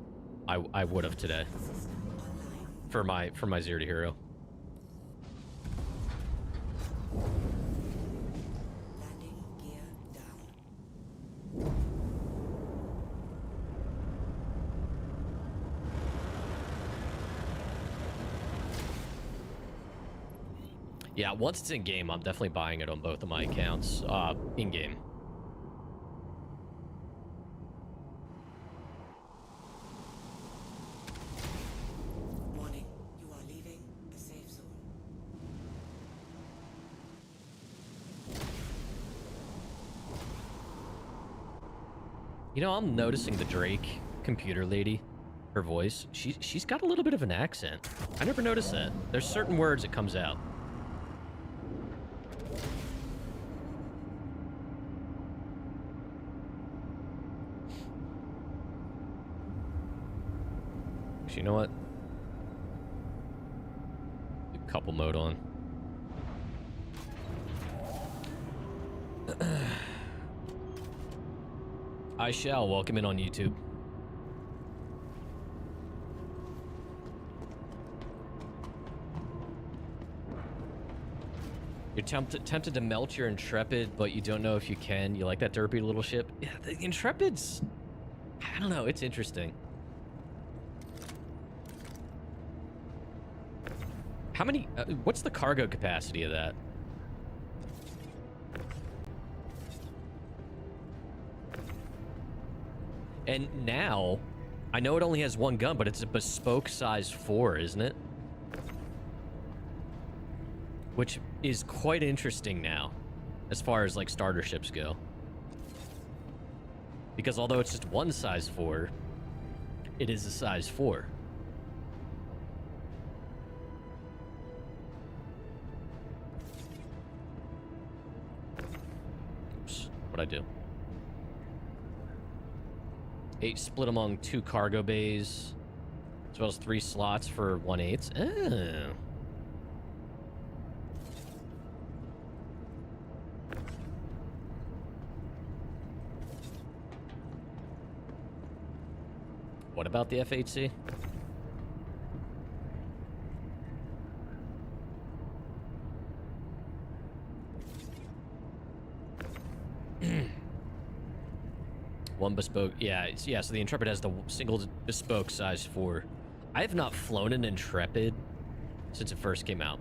I would have today for my Zero to Hero. Yeah, once it's in game, I'm definitely buying it on both of my accounts. In game. Warning, you are leaving a safe zone. You know, I'm noticing the Drake computer lady, her voice. She's got a little bit of an accent. I never noticed that. There's certain words it comes out. You know what? Do couple mode on. I shall welcome in on YouTube. You're tempted to melt your Intrepid, but you don't know if you can. You like that derpy little ship? Yeah, the Intrepid's... I don't know, it's interesting. How many... what's the cargo capacity of that? And now, I know it only has one gun, but it's a bespoke size 4, isn't it? Which is quite interesting now, as far as, like, starter ships go. Because although it's just one size 4, it is a size 4. Oops, what'd I do? 8 split among 2 cargo bays, as well as 3 slots for 1/8. Oh. What about the FHC? One bespoke, yeah, so the Intrepid has the single bespoke size 4. I have not flown an Intrepid since it first came out.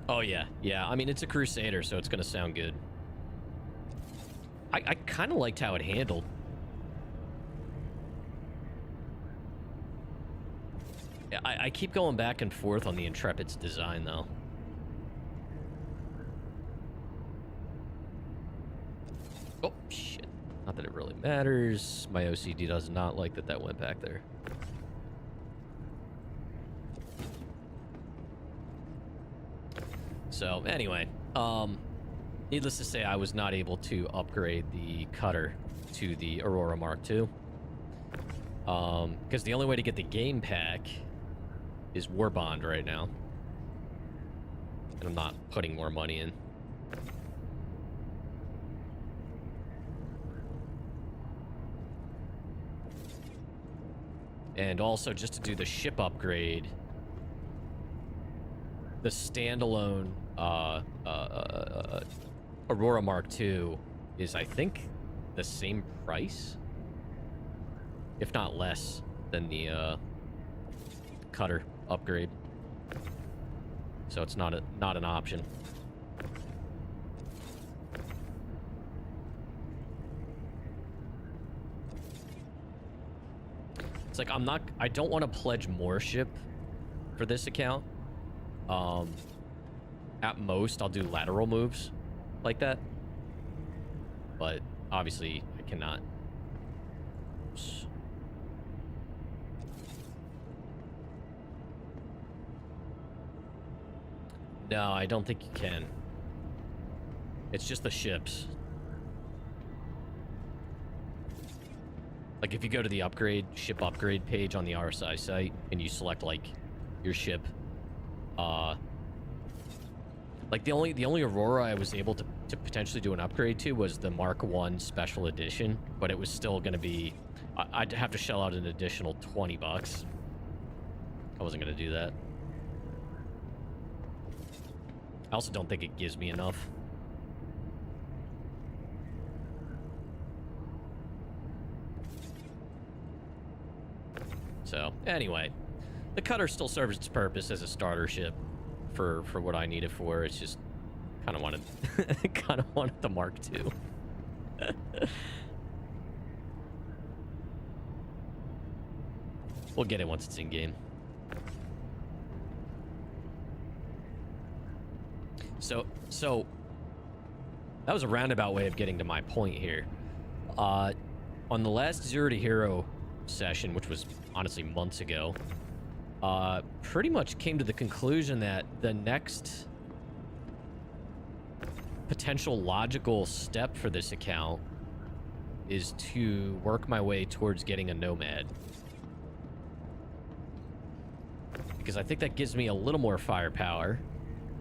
Oh, yeah. Yeah, I mean, it's a Crusader, so it's going to sound good. I kind of liked how it handled. Yeah, I keep going back and forth on the Intrepid's design, though. Oh, shit. Not that it really matters. My OCD does not like that went back there. So, anyway, needless to say, I was not able to upgrade the cutter to the Aurora Mark II. Because the only way to get the game pack is War Bond right now. And I'm not putting more money in. And also, just to do the ship upgrade, the standalone Aurora Mark II is, I think, the same price, if not less, than the cutter upgrade. So it's not an option. It's like I don't want to pledge more ship for this account. At most, I'll do lateral moves like that. But obviously, I cannot. Oops. No, I don't think you can. It's just the ships. Like, if you go to the ship upgrade page on the RSI site, and you select, like, your ship, like, the only Aurora I was able to to potentially do an upgrade to was the Mark 1 Special Edition, but it was still going to be... I'd have to shell out an additional 20 bucks. I wasn't going to do that. I also don't think it gives me enough. So, anyway, the cutter still serves its purpose as a starter ship for what I need it for. It's just kind of wanted the Mark II. We'll get it once it's in game. So that was a roundabout way of getting to my point here. On the last Zero to Hero session, which was honestly months ago, pretty much came to the conclusion that the next potential logical step for this account is to work my way towards getting a Nomad. Because I think that gives me a little more firepower,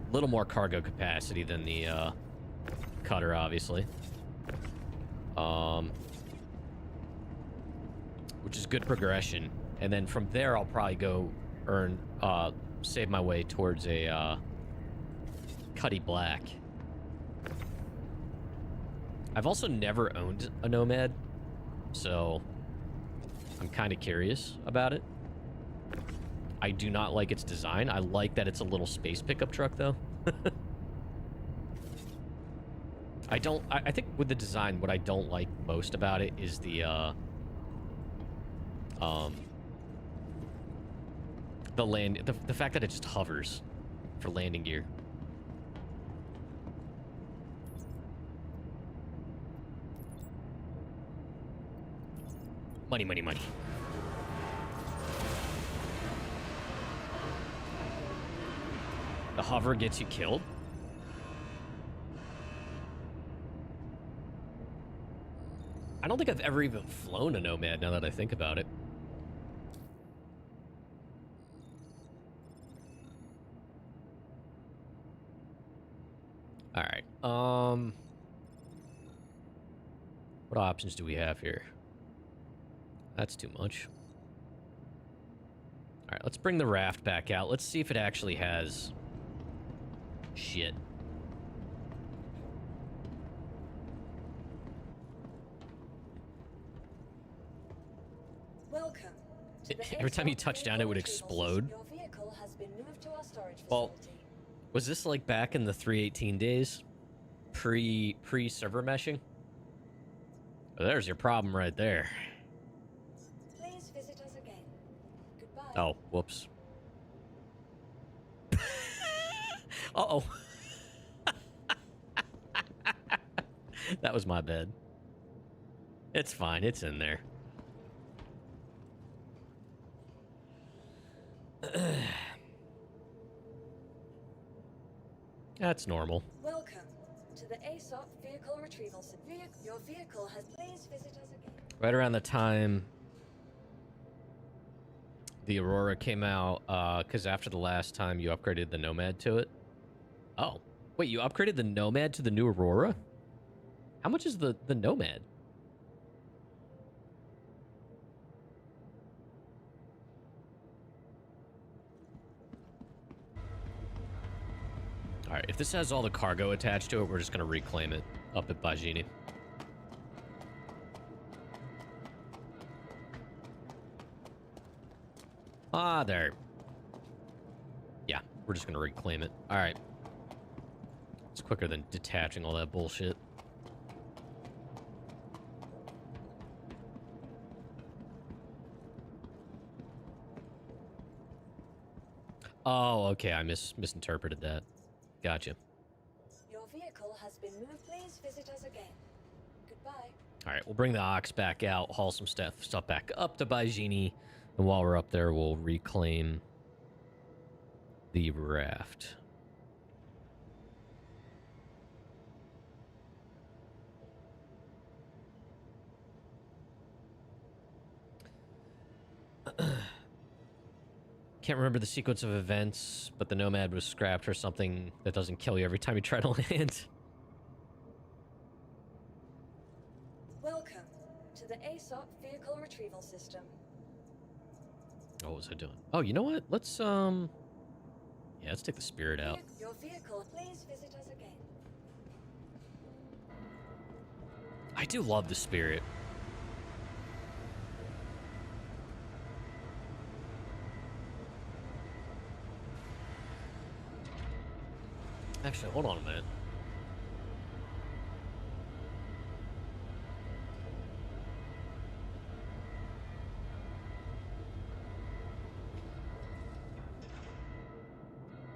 a little more cargo capacity than the cutter, obviously. Which is good progression. And then from there, I'll probably go save my way towards a Cuddy Black. I've also never owned a Nomad, so I'm kind of curious about it. I do not like its design. I like that it's a little space pickup truck, though. I think with the design, what I don't like most about it is the fact that it just hovers for landing gear. Money, money, money. The hover gets you killed? I don't think I've ever even flown a Nomad, now that I think about it. Alright, what options do we have here? That's too much. Alright, let's bring the raft back out. Let's see if it actually has... shit. Welcome. To the Every time you airport touch down, it would vehicle explode. Your vehicle has been moved to our storage Well, facility. was this like back in the 3.18 days? Pre-server meshing? Oh, there's your problem right there. Please visit us again. Goodbye. Oh, whoops. Uh-oh. That was my bad. It's fine. It's in there. That's normal. Welcome to the ASOP Vehicle Retrieval Center. Your vehicle has... Please visit us again. Right around the time the Aurora came out, because after the last time you upgraded the Nomad to it. Oh, wait, you upgraded the Nomad to the new Aurora? How much is the Nomad? All right, if this has all the cargo attached to it, we're just going to reclaim it up at Bajini. Ah, there. Yeah, we're just going to reclaim it. All right. It's quicker than detaching all that bullshit. Oh, okay, I misinterpreted that. Gotcha. Your vehicle has been moved. Please visit us again. Goodbye. All right, we'll bring the ox back out, haul some stuff back up to Bajini, and while we're up there, we'll reclaim the raft. Can't remember the sequence of events, but the Nomad was scrapped for something that doesn't kill you every time you try to land. retrieval system. What was I doing? Oh, you know what? Let's yeah, let's take the spirit out. Your vehicle, please visit us again. I do love the spirit. Actually, hold on a minute.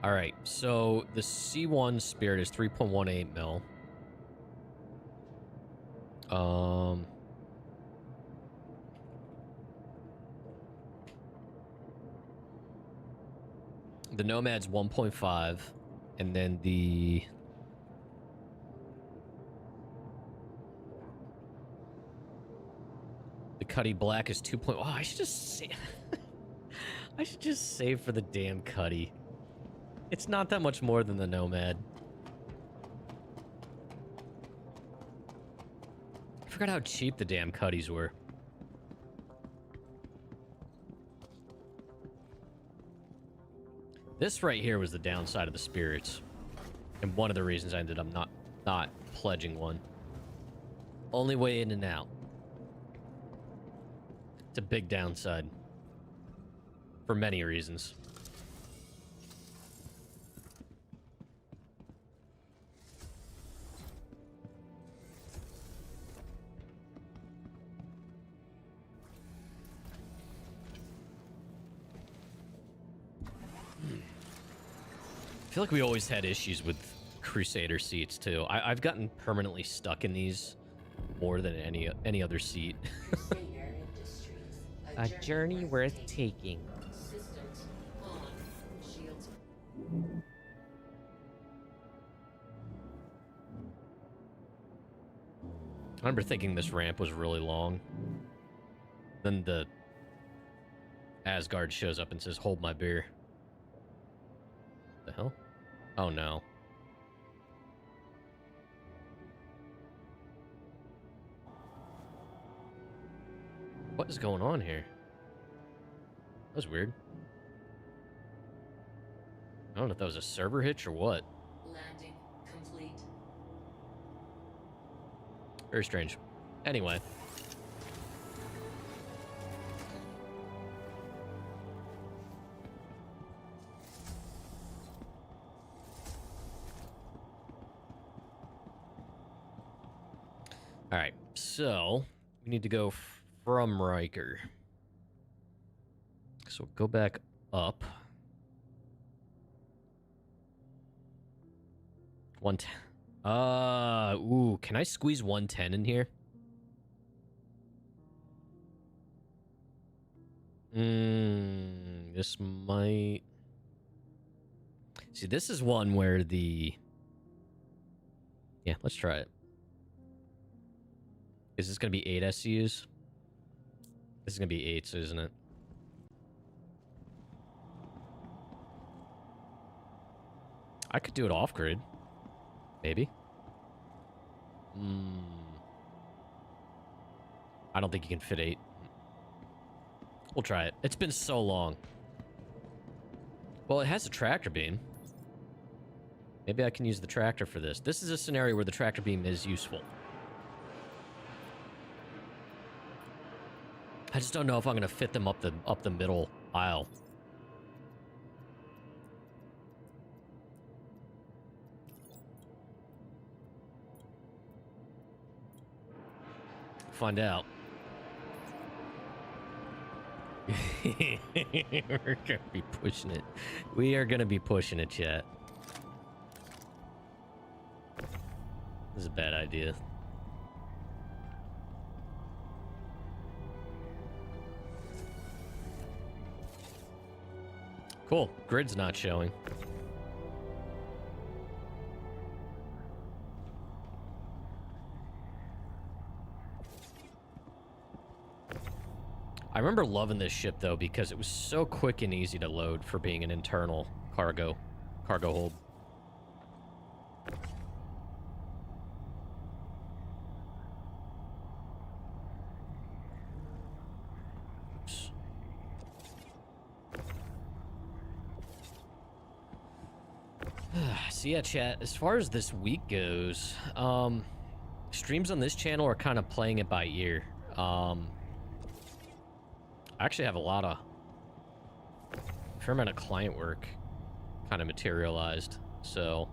All right, so the C1 spirit is 3.18 mil. The Nomad's 1.5, and then the Cuddy Black is 2. Oh, I should just say I should just save for the damn Cuddy. It's not that much more than the Nomad. I forgot how cheap the damn Cuddys were. This right here was the downside of the spirits. And one of the reasons I ended up not pledging one. Only way in and out. It's a big downside. For many reasons. I feel like we always had issues with Crusader seats too. I've gotten permanently stuck in these more than any other seat. A journey worth taking. Systems on. Shields. I remember thinking this ramp was really long. Then the Asgard shows up and says, "Hold my beer." The hell? Oh no. What is going on here? That was weird. I don't know if that was a server hitch or what. Landing complete. Very strange. Anyway. Alright, so we need to go from Riker. So go back up. 110. Ooh, can I squeeze 110 in here? This might... See, this is one where the... Yeah, let's try it. Is this going to be 8 SCUs? This is going to be 8, isn't it? I could do it off-grid. Maybe. I don't think you can fit 8. We'll try it. It's been so long. Well, it has a tractor beam. Maybe I can use the tractor for this. This is a scenario where the tractor beam is useful. I just don't know if I'm gonna fit them up the middle aisle. Find out. We're gonna be pushing it. We are gonna be pushing it, chat. This is a bad idea. Cool. Grid's not showing. I remember loving this ship, though, because it was so quick and easy to load for being an internal cargo hold. So yeah, chat, as far as this week goes, streams on this channel are kind of playing it by ear. I actually have a fair amount of client work kind of materialized, so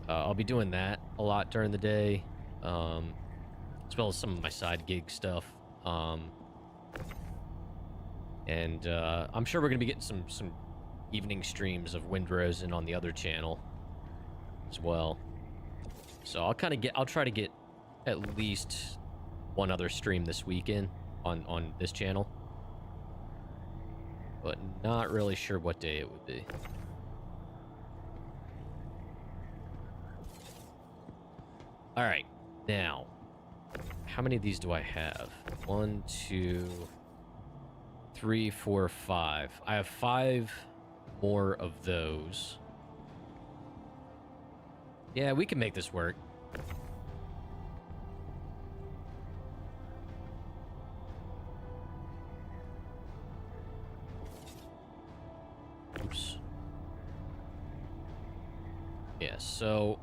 I'll be doing that a lot during the day, as well as some of my side gig stuff. And I'm sure we're gonna be getting some evening streams of Windrose and on the other channel as well. So I'll try to get at least one other stream this weekend on this channel, but not really sure what day it would be. All right, now, how many of these do I have? 1, 2, 3, 4, 5. I have 5 more of those. Yeah, we can make this work. Oops. Yeah, so...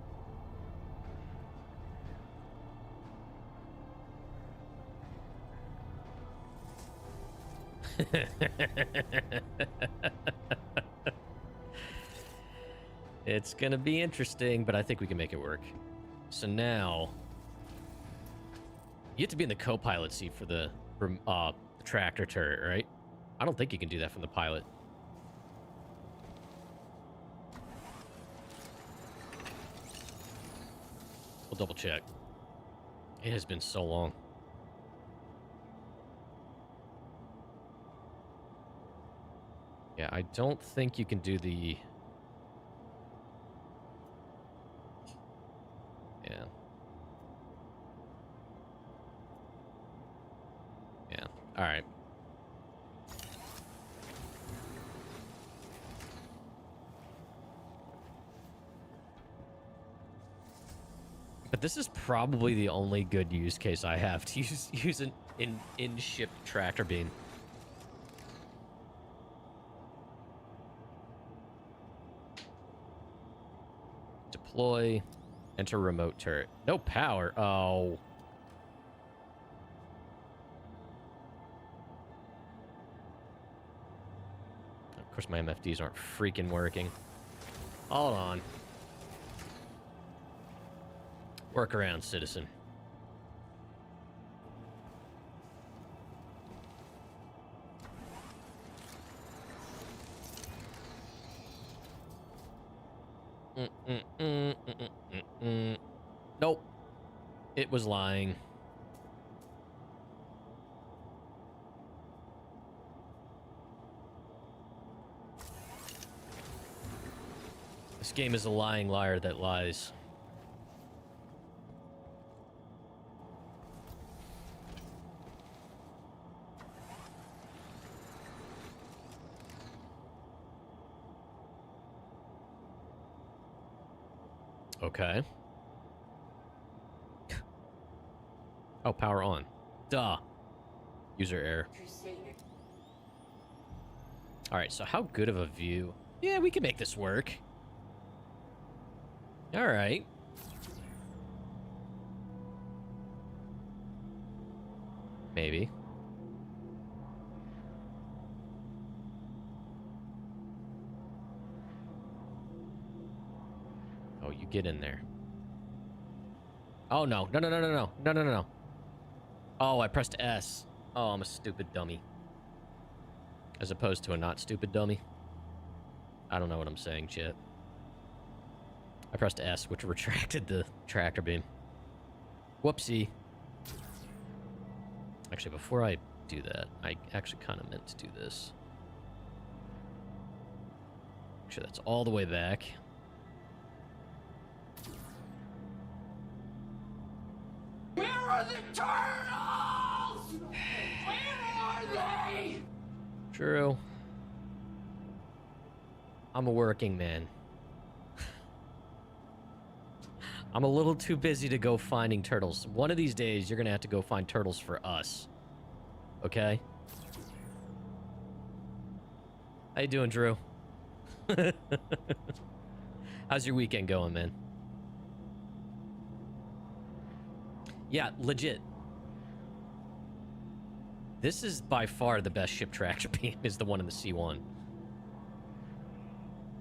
It's gonna be interesting, but I think we can make it work. So now, you have to be in the co-pilot seat for the tractor turret, right? I don't think you can do that from the pilot. We'll double check. It has been so long. Yeah, I don't think you can do the... Yeah. Yeah. All right. But this is probably the only good use case I have to use an in-ship tractor beam. Deploy. Enter remote turret. No power. Oh. Of course, my MFDs aren't freaking working. Hold on. Workaround, citizen. Nope. It was lying. This game is a lying liar that lies. Okay. Oh, power on. Duh. User error. All right, so how good of a view? Yeah, we can make this work. All right. Maybe. Oh, you get in there. Oh, no. No, no, no, no, no. No, no, no, no. Oh, I pressed S. Oh, I'm a stupid dummy. As opposed to a not stupid dummy. I don't know what I'm saying, chat. I pressed S, which retracted the tractor beam. Whoopsie. Actually, before I do that, I actually kind of meant to do this. Make sure that's all the way back. Where are the turtles? Where are they? True. I'm a working man. I'm a little too busy to go finding turtles. One of these days, you're gonna have to go find turtles for us. Okay? How you doing, Drew? How's your weekend going, man? Yeah, legit. This is by far the best ship traction beam, is the one in the C1.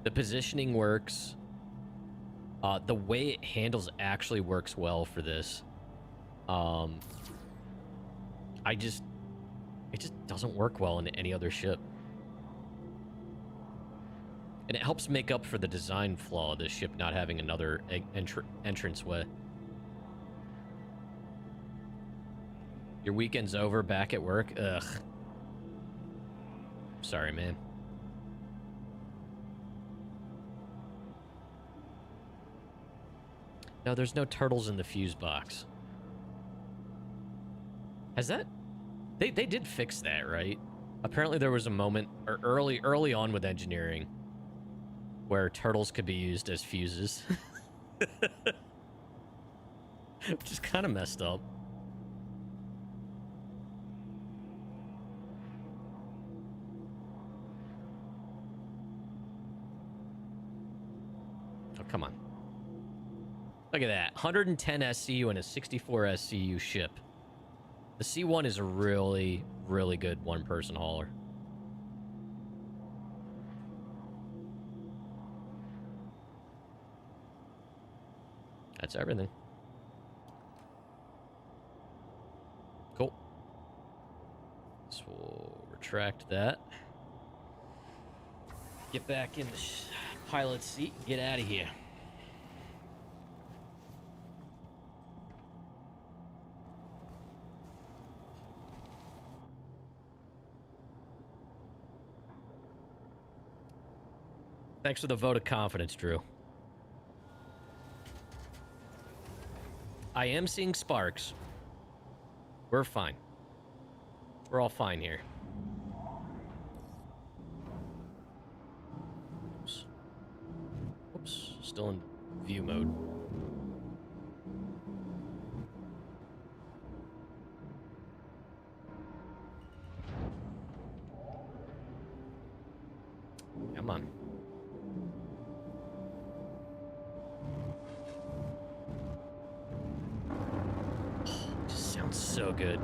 The positioning works. The way it handles actually works well for this. It just doesn't work well in any other ship. And it helps make up for the design flaw of this ship not having another entranceway. Your weekend's over, back at work? Ugh. Sorry, man. No, there's no turtles in the fuse box. Has that... They did fix that, right? Apparently there was a moment or early on with engineering where turtles could be used as fuses. Which is kind of messed up. Oh, come on. Look at that. 110 SCU and a 64 SCU ship. The C1 is a really, really good one-person hauler. That's everything. Cool. So we'll retract that. Get back in the pilot's seat and get out of here. Thanks for the vote of confidence, Drew. I am seeing sparks. We're fine. We're all fine here. Oops. Oops. Still in view mode. Come on. Sounds so good.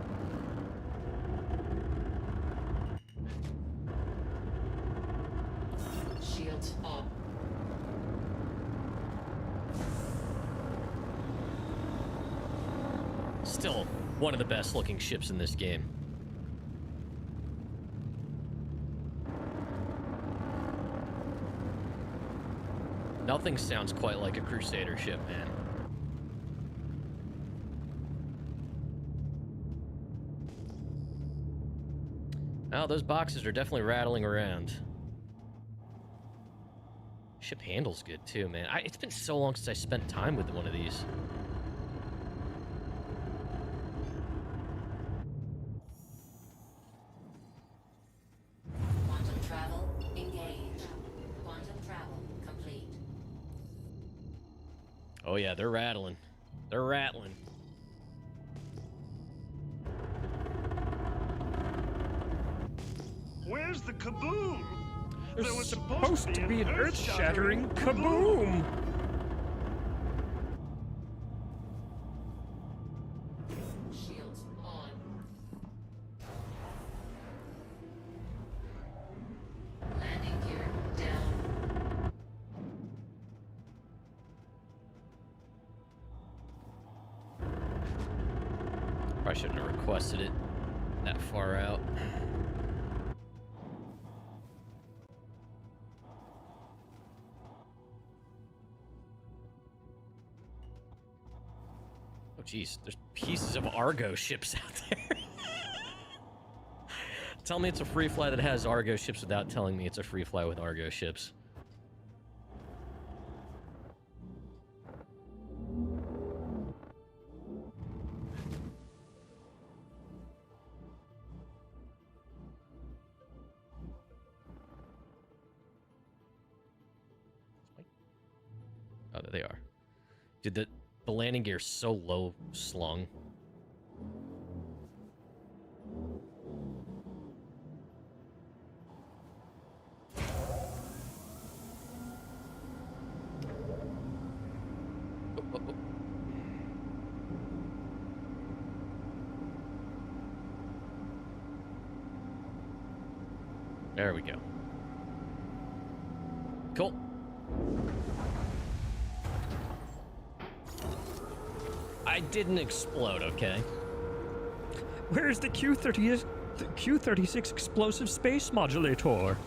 Shields on. Still one of the best looking ships in this game. Nothing sounds quite like a Crusader ship, man. Oh, those boxes are definitely rattling around. Ship handles good too, man. It's been so long since I spent time with one of these. Quantum travel engaged. Quantum travel complete. Oh yeah, they're rattling. They're rattling. Where's the kaboom? There's There was supposed to be an earth-shattering kaboom! Shields on. Landing gear down. Probably shouldn't have requested it that far out. Oh, geez. There's pieces of Argo ships out there. Tell me it's a free fly that has Argo ships without telling me it's a free fly with Argo ships. Oh, there they are. Dude, the landing gear's so low slung. There we go. Cool. I didn't explode, okay? Where's the Q36 explosive space modulator?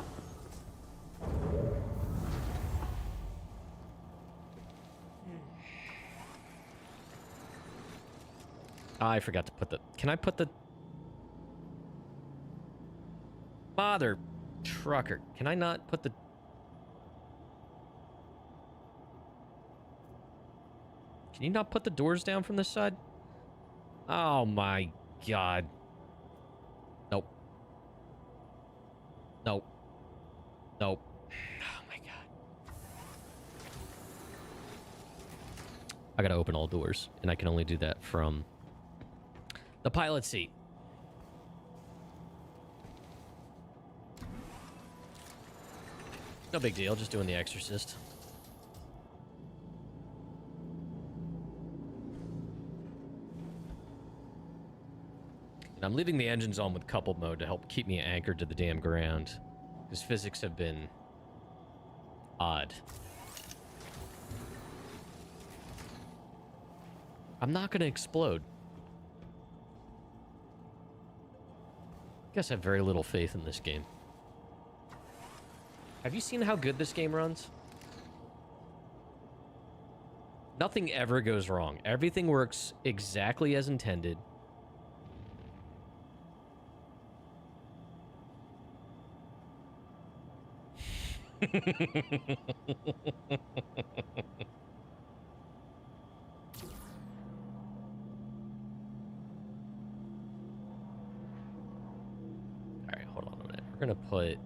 I forgot to put the... Can I put the... Mother trucker. Can I not put the... Can you not put the doors down from this side? Oh my god. Nope. Nope. Nope. Oh my god. I gotta open all doors, and I can only do that from the pilot seat. No big deal, just doing The Exorcist. And I'm leaving the engines on with coupled mode to help keep me anchored to the damn ground. Because physics have been odd. I'm not going to explode. I guess I have very little faith in this game. Have you seen how good this game runs? Nothing ever goes wrong. Everything works exactly as intended. Alright, hold on a minute. We're gonna put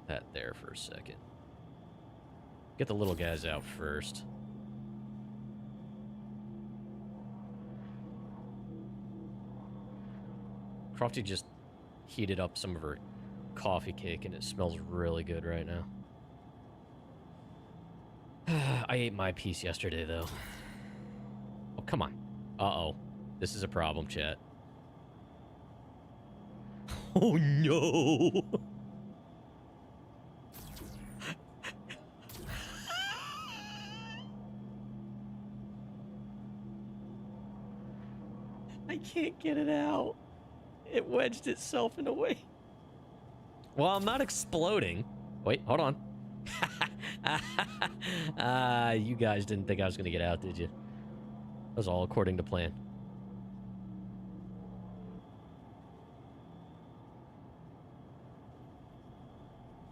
that there for a second. Get the little guys out first. Crofty just heated up some of her coffee cake and it smells really good right now. I ate my piece yesterday though. Oh, come on. Uh-oh. This is a problem, chat. Oh no! I can't get it out. It wedged itself in a way. Well, I'm not exploding. Wait, hold on. You guys didn't think I was going to get out, did you? That was all according to plan.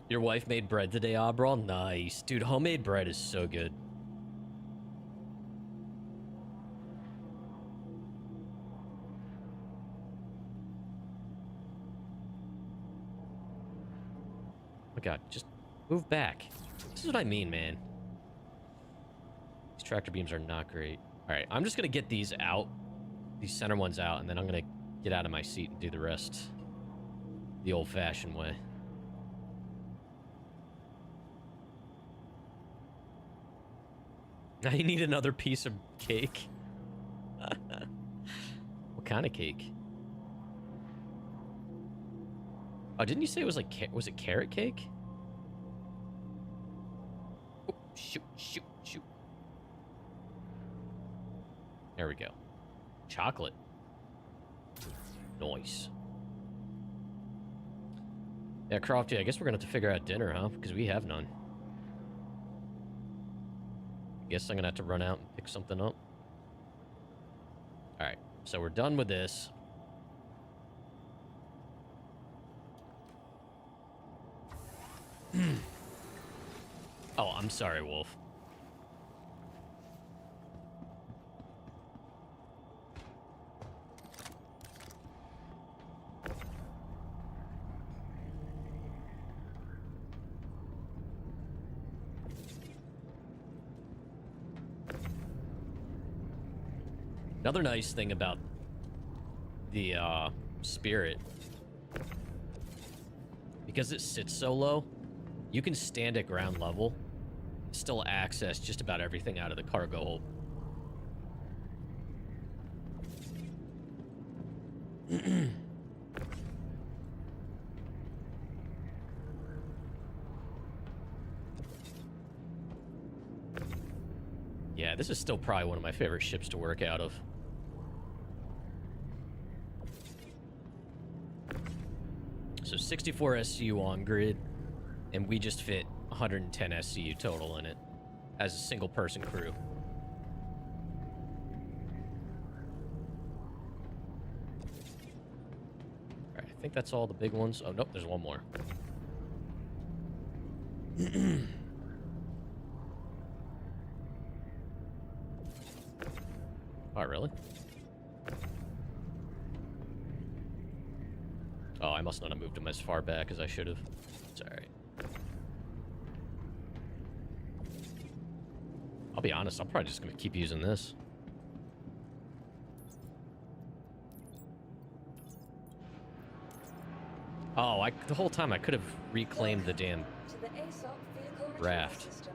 Your wife made bread today, Abral? Nice. Dude, homemade bread is so good. Oh my god, just move back. This is what I mean, man. These tractor beams are not great. Alright, I'm just gonna get these out. These center ones out, and then I'm gonna get out of my seat and do the rest the old-fashioned way. Now you need another piece of cake. What kind of cake? Oh, didn't you say it was like, was it carrot cake? Oh, shoot, shoot, shoot. There we go. Chocolate. Nice. Yeah, Crofty, I guess we're gonna have to figure out dinner, huh? Because we have none. Guess I'm gonna have to run out and pick something up. Alright, so we're done with this. Oh, I'm sorry, Wolf. Another nice thing about the Spirit, because it sits so low, you can stand at ground level, still access just about everything out of the cargo hold. Yeah, this is still probably one of my favorite ships to work out of. So 64 SCU on grid, and we just fit 110 SCU total in it as a single person crew. Alright, I think that's all the big ones. Oh, nope, there's one more. Oh, really? Oh, I must not have moved them as far back as I should have. It's alright. I'll be honest, I'm probably just going to keep using this. Oh, the whole time I could have reclaimed the damn To the ASOP vehicle retrieval raft. system.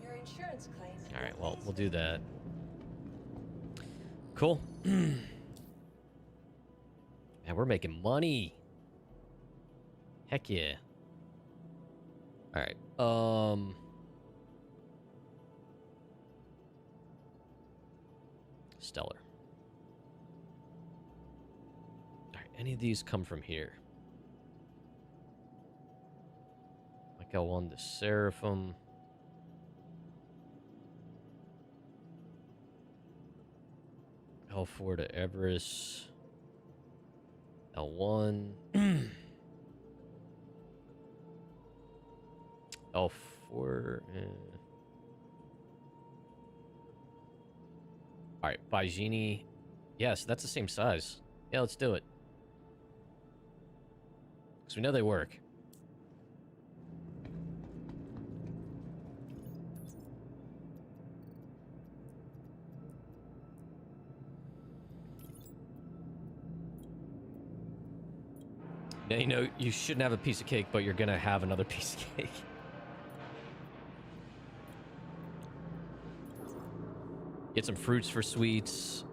Your insurance claim. Alright, well, we'll do that. Cool. Man, we're making money. Heck yeah. Alright, Stellar. Alright, any of these come from here? Like L1 to Seraphim. L4 to Everest. L1. L4. Alright, Baijini. Yes, that's the same size. Yeah, let's do it. Because we know they work. Now, you know, you shouldn't have a piece of cake, but you're gonna have another piece of cake. Get some fruits for sweets.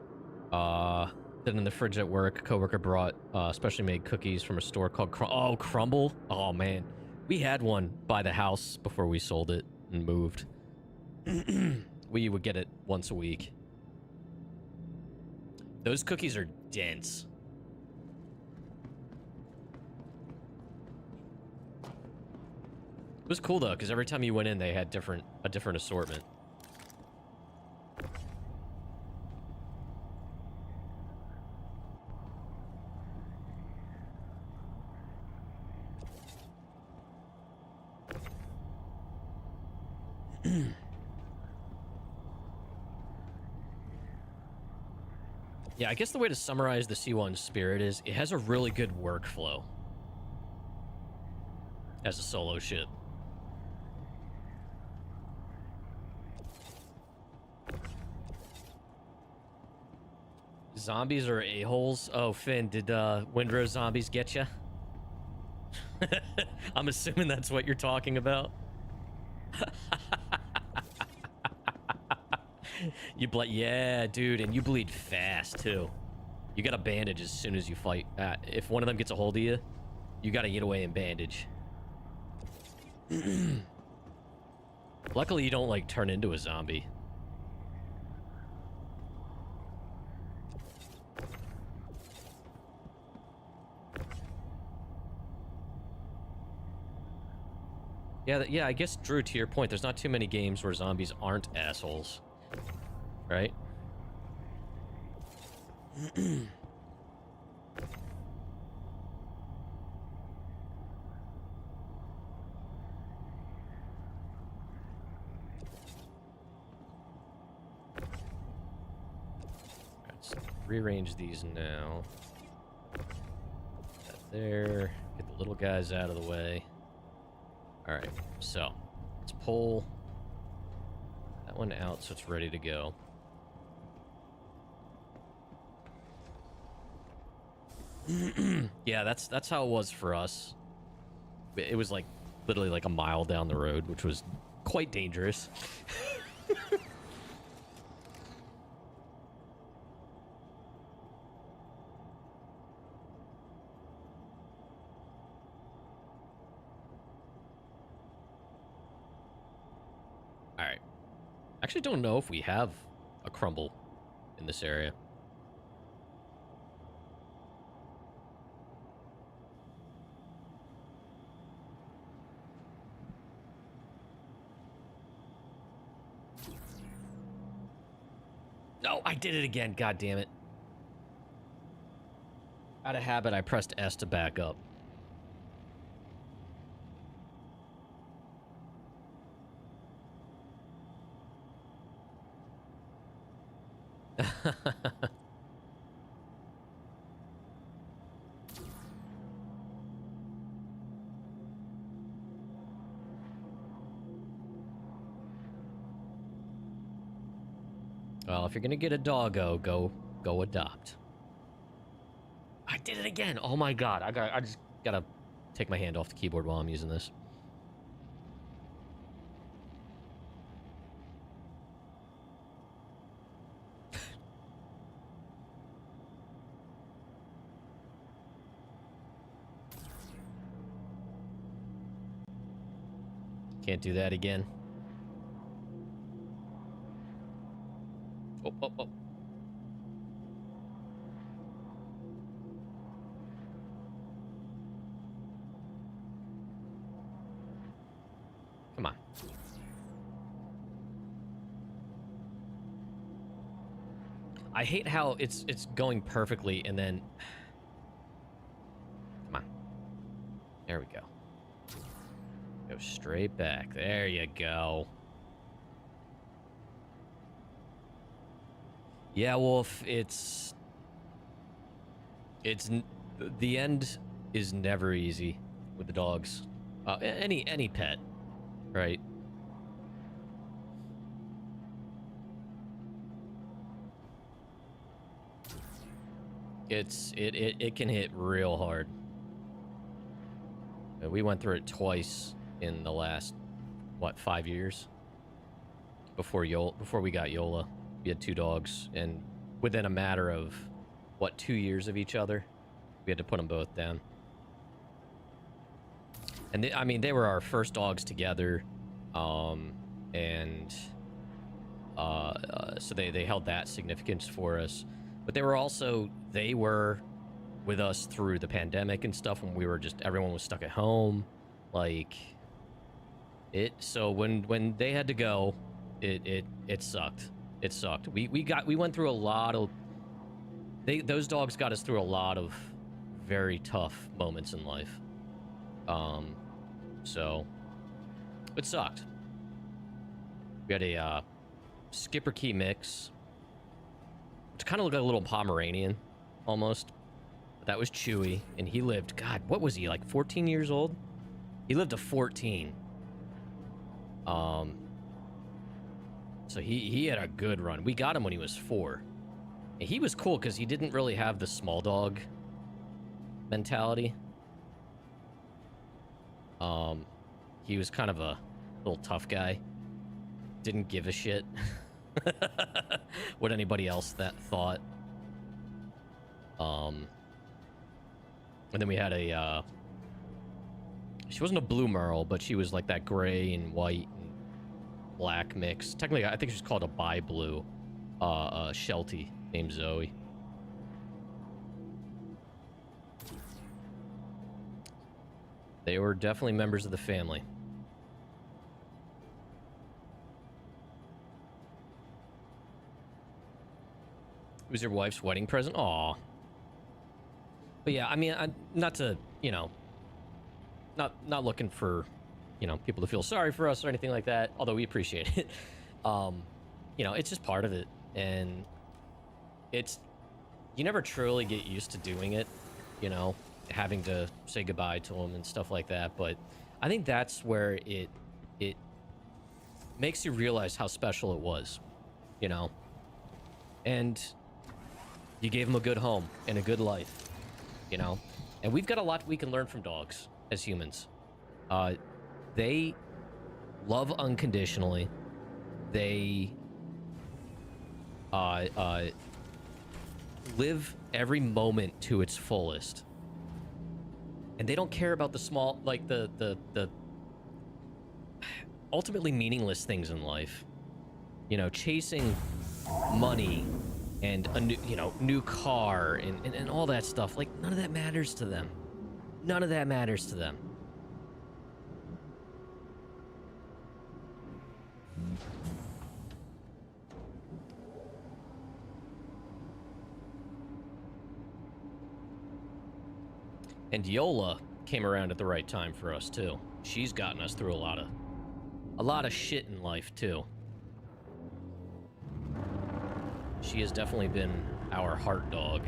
Then in the fridge at work, coworker brought specially made cookies from a store called Crumble. Oh man, we had one by the house before we sold it and moved. We would get it once a week. Those cookies are dense. It was cool though, because every time you went in, they had a different assortment. Yeah, I guess the way to summarize the C1 Spirit is it has a really good workflow as a solo ship. Zombies are a-holes? Oh, Finn, did Windrose zombies get you? I'm assuming that's what you're talking about. You bleed, yeah, dude, and you bleed fast too. You gotta bandage as soon as you fight. If one of them gets a hold of you, you gotta get away and bandage. Luckily, you don't like turn into a zombie. Yeah, I guess, Drew, to your point, there's not too many games where zombies aren't assholes. Right? Let's rearrange these now. Put that there. Get the little guys out of the way. Alright, so let's pull that one out so it's ready to go. Yeah, that's how it was for us. It was like literally like a mile down the road, which was quite dangerous. All right. Actually, don't know if we have a crumble in this area. No, I did it again. God damn it. Out of habit, I pressed S to back up. Well, if you're gonna get a doggo, go adopt. I did it again. Oh my god. I just gotta take my hand off the keyboard while I'm using this. Can't do that again. Oh, oh, oh. Come on. I hate how it's going perfectly and then... Come on. There we go. Go straight back. There you go. Yeah, Wolf, it's the end is never easy with the dogs. Any pet, right? It can hit real hard. We went through it twice in the last, what, 5 years? Before we got Yola. We had 2 dogs, and within a matter of, what, 2 years of each other, we had to put them both down. And I mean, they were our first dogs together, so they held that significance for us. But they were with us through the pandemic and stuff when everyone was stuck at home, like so when they had to go, it sucked. It sucked. We went through a lot of... Those dogs got us through a lot of very tough moments in life. So... It sucked. We had a Skipper Key mix, which kind of looked like a little Pomeranian, almost. But that was Chewy, and he lived... God, what was he, like 14 years old? He lived to 14. So he had a good run. We got him when he was 4. And he was cool because he didn't really have the small dog mentality. He was kind of a little tough guy. Didn't give a shit what anybody else that thought. And then we had she wasn't a blue merle, but she was like that gray and white and black mix. Technically, I think she's called a bi-blue, Sheltie named Zoe. They were definitely members of the family. It was your wife's wedding present? Aw. But yeah, I mean, not to, not looking for, people to feel sorry for us or anything like that, although we appreciate it. It's just part of it. And you never truly get used to doing it, having to say goodbye to them and stuff like that. But I think that's where it makes you realize how special it was, and you gave them a good home and a good life, and we've got a lot we can learn from dogs as humans. They love unconditionally. They live every moment to its fullest. And they don't care about the small, like the ultimately meaningless things in life. you know, chasing money and a new, you know, new car and all that stuff. Like, none of that matters to them. None of that matters to them. And Yola came around at the right time for us too. She's gotten us through a lot of shit in life too. She has definitely been our heart dog.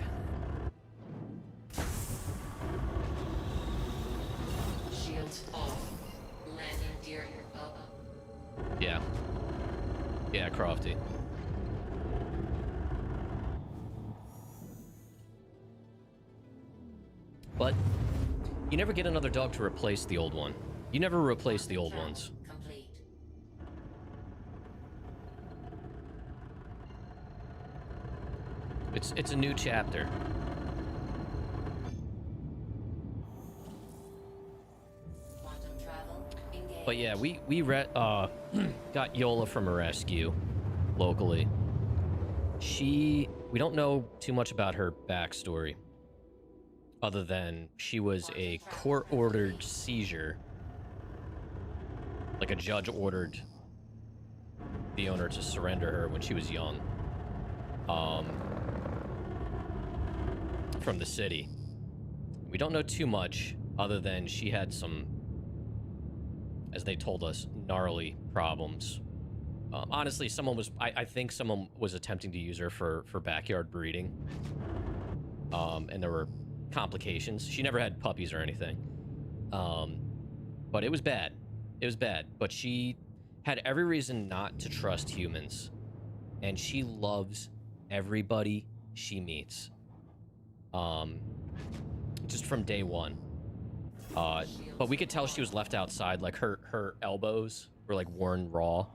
Shields off. Landing gear up. Yeah. Yeah, Crofty. But you never get another dog to replace the old one. You never replace the old ones. Complete. It's a new chapter. Quantum travel. Engage. But yeah, we got Yola from a rescue locally. We don't know too much about her backstory, other than she was a court-ordered seizure. Like a judge ordered the owner to surrender her when she was young. From the city. We don't know too much, other than she had some, as they told us, gnarly problems. Honestly, I think someone was attempting to use her for backyard breeding. And there were complications. She never had puppies or anything. But it was bad. It was bad. But she had every reason not to trust humans. And she loves everybody she meets. Just from day one. But we could tell she was left outside. Like, her elbows were, like, worn raw.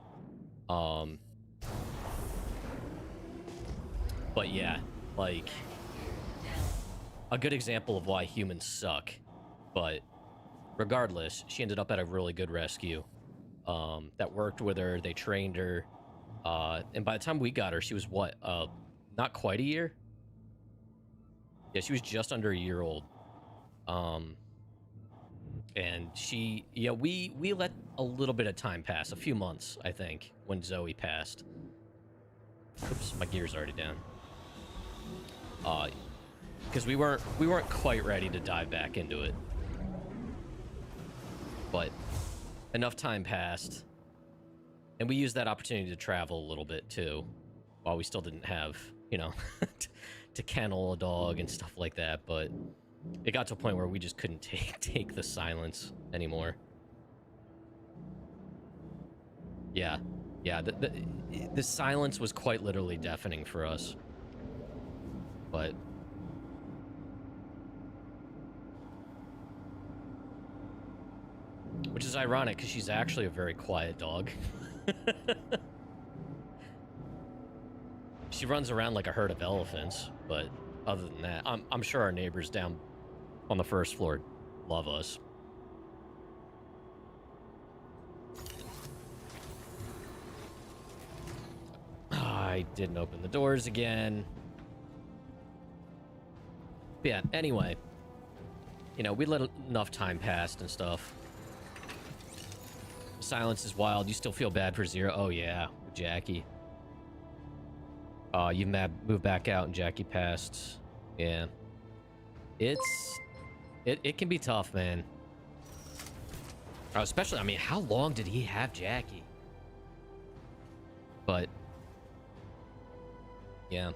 But yeah, like, a good example of why humans suck. But regardless, she ended up at a really good rescue that worked with her. They trained her, and by the time we got her, she was what, not quite a year. Yeah, she was just under a year old. And she, yeah, we let a little bit of time pass, a few months, I think, when Zoe passed. Oops, my gear's already down. Because we weren't quite ready to dive back into it. But enough time passed, and we used that opportunity to travel a little bit too, while we still didn't have, you know, to kennel a dog and stuff like that. But it got to a point where we just couldn't take the silence anymore. Yeah, the silence was quite literally deafening for us. But which is ironic, because she's actually a very quiet dog. She runs around like a herd of elephants, but other than that, I'm sure our neighbors down on the first floor love us. I didn't open the doors again. But yeah, anyway, you know, we let enough time pass and stuff. Silence is wild. You still feel bad for Zero? Oh yeah, Jackie. You moved back out and Jackie passed. Yeah. It can be tough, man. Especially, I mean, how long did he have Jackie? But yeah.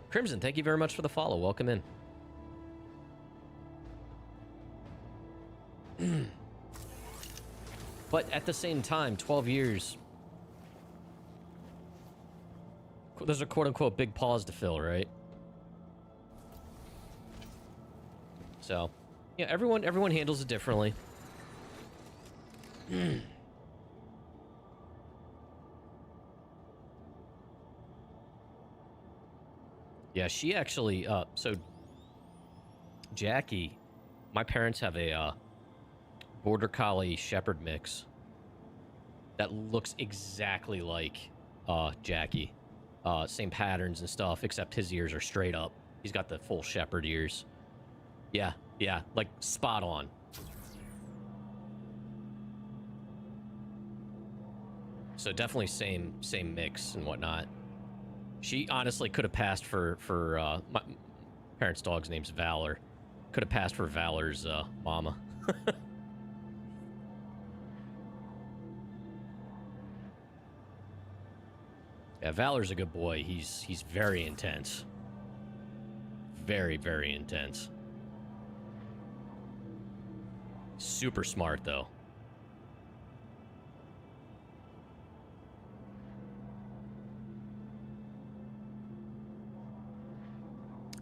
Crimson, thank you very much for the follow. Welcome in. But at the same time, 12 years, there's a quote-unquote big pause to fill, right? So, yeah, everyone handles it differently. Yeah, she actually, so Jackie, my parents have a Border Collie Shepherd mix that looks exactly like Jackie. Same patterns and stuff, except his ears are straight up. He's got the full shepherd ears. Yeah, yeah, like spot on. So definitely same mix and whatnot. She honestly could have passed for my parents' dog's name's Valor. Could have passed for Valor's mama. Yeah, Valor's a good boy. He's very intense. Very, very intense. Super smart though.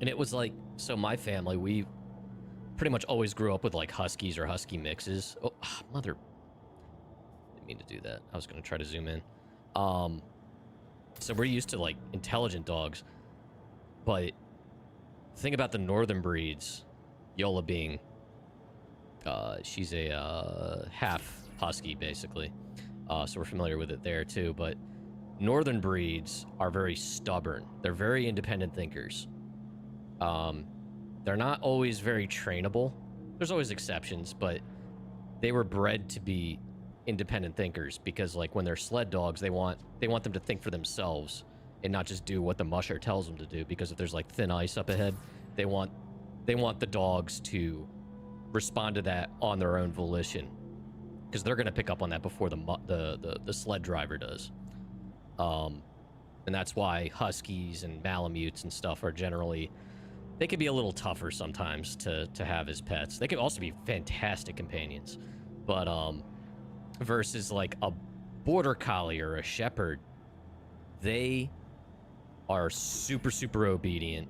And it was like, so my family, we pretty much always grew up with like Huskies or Husky mixes. Oh, mother. Didn't mean to do that. I was going to try to zoom in. So we're used to like intelligent dogs. But the thing about the northern breeds, Yola being, she's a half Husky basically. So we're familiar with it there too. But northern breeds are very stubborn. They're very independent thinkers. They're not always very trainable. There's always exceptions, but they were bred to be independent thinkers because, like, when they're sled dogs, they want them to think for themselves and not just do what the musher tells them to do. Because if there's like thin ice up ahead, they want the dogs to respond to that on their own volition, because they're gonna pick up on that before the sled driver does. And that's why Huskies and Malamutes and stuff are generally. They can be a little tougher sometimes to have as pets. They can also be fantastic companions. But versus like a border collie or a shepherd, they are super, super obedient.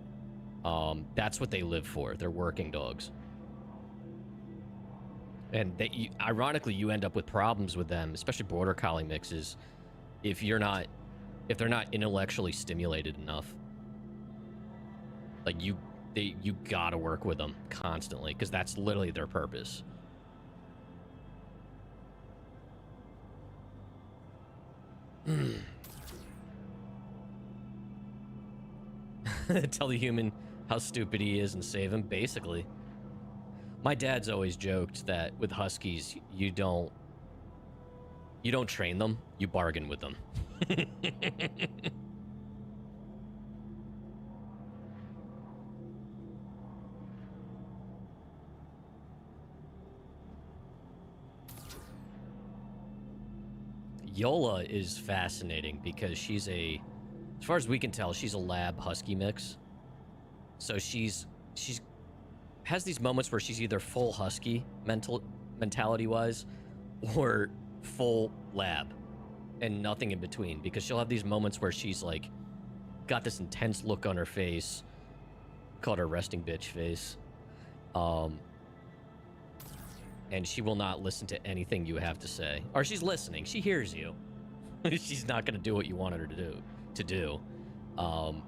That's what they live for. They're working dogs. And ironically, you end up with problems with them, especially border collie mixes, if they're not intellectually stimulated enough. Like you gotta work with them constantly because that's literally their purpose. Tell the human how stupid he is and save him, basically. My dad's always joked that with Huskies, you don't train them, you bargain with them. Yola is fascinating because she's as far as we can tell, she's a lab husky mix. So she's has these moments where she's either full husky mentality wise or full lab and nothing in between, because she'll have these moments where she's like got this intense look on her face, called her resting bitch face. And she will not listen to anything you have to say. Or she's listening. She hears you. She's not going to do what you want her to do. And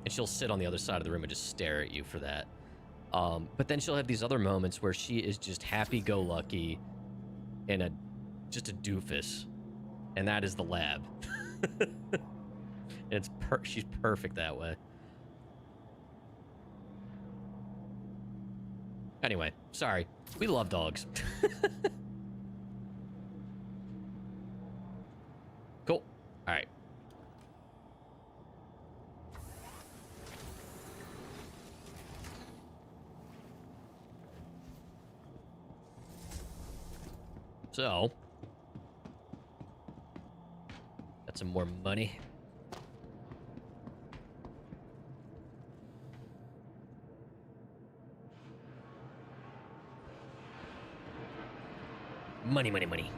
she'll sit on the other side of the room and just stare at you for that. But then she'll have these other moments where she is just happy-go-lucky and just a doofus. And that is the lab. And she's perfect that way. Anyway, sorry. We love dogs. Cool. All right. So, got some more money. Money.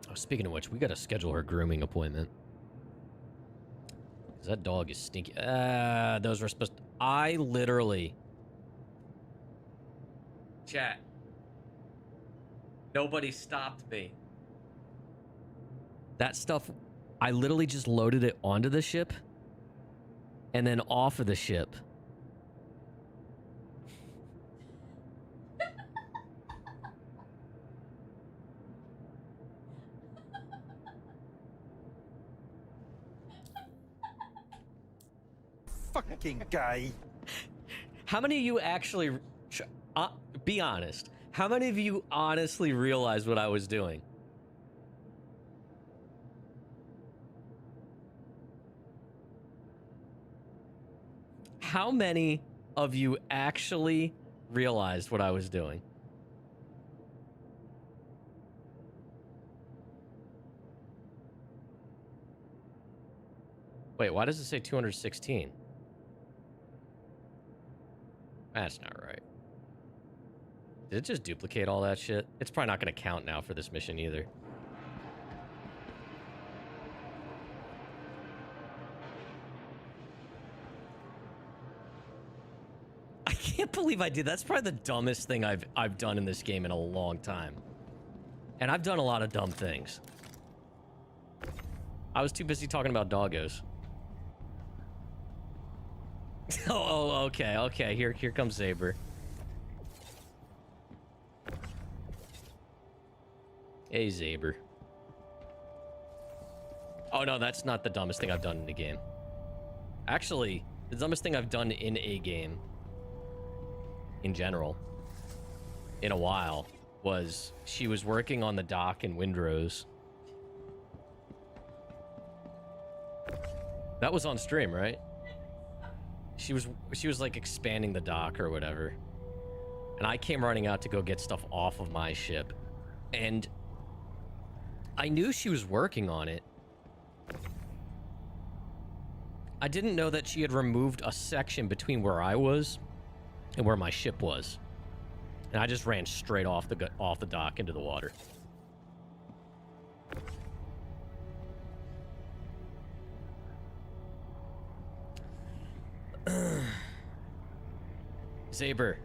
Oh, speaking of which, we gotta schedule her grooming appointment. Because that dog is stinky. Those were supposed to... I literally... Chat. Nobody stopped me. That stuff, I literally just loaded it onto the ship and then off of the ship. fucking gay. How many of you actually... be honest. How many of you honestly realized what I was doing? How many of you actually realized what I was doing? Wait, why does it say 216? That's not right. Did it just duplicate all that shit? It's probably not going to count now for this mission either. I can't believe I did. That's probably the dumbest thing I've done in this game in a long time. And I've done a lot of dumb things. I was too busy talking about doggos. Okay. Here comes Zaber. Hey, Zaber. Oh, no, that's not the dumbest thing I've done in a game. Actually, the dumbest thing I've done in a game, in general, in a while, was she was working on the dock in Windrose. That was on stream, right? She was like expanding the dock or whatever. And I came running out to go get stuff off of my ship. And I knew she was working on it. I didn't know that she had removed a section between where I was and where my ship was. And I just ran straight off the dock into the water. Zaber,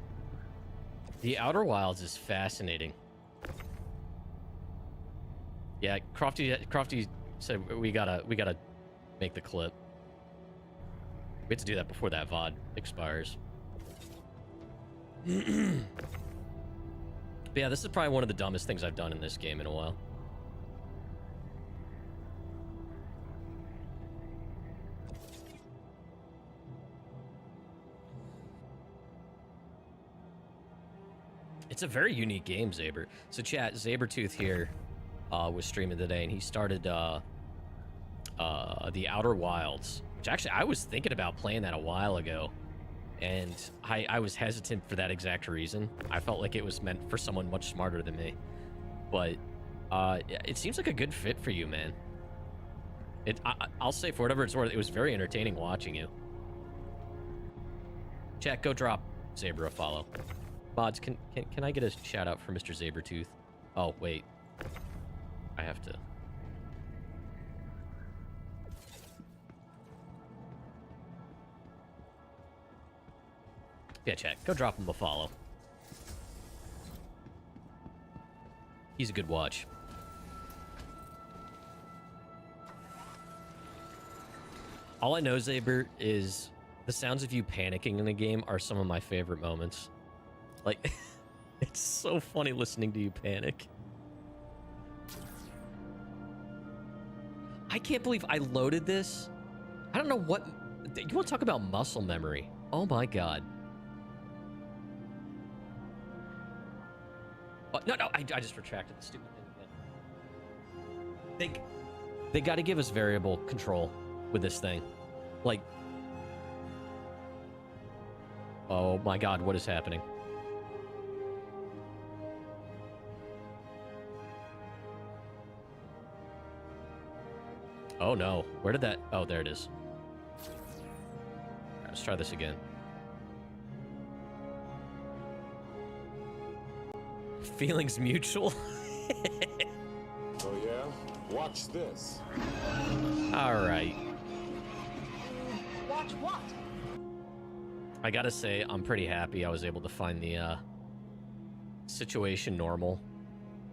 the Outer Wilds is fascinating. Yeah, Crofty said we gotta make the clip. We have to do that before that VOD expires. But yeah, this is probably one of the dumbest things I've done in this game in a while. It's a very unique game, Zaber. So chat, Zabertooth here was streaming today, and he started the Outer Wilds, which actually I was thinking about playing that a while ago, and I was hesitant for that exact reason. I felt like it was meant for someone much smarter than me, but it seems like a good fit for you, man. I'll say, for whatever it's worth, it was very entertaining watching you. Chat, go drop Zaber a follow. Mods, can I get a shout out for Mr. Zabertooth? Oh, wait. I have to. Yeah, chat, go drop him a follow. He's a good watch. All I know, Zaber, is the sounds of you panicking in a game are some of my favorite moments. Like, it's so funny listening to you panic. I can't believe I loaded this. I don't know what... You want to talk about muscle memory? Oh my god. Oh, no, I just retracted the stupid thing again. They got to give us variable control with this thing. Like... Oh my god, what is happening? Oh no, where did that... Oh, there it is. All right, let's try this again. Feelings mutual? Oh yeah? Watch this. Alright. Watch what? I gotta say, I'm pretty happy I was able to find the situation normal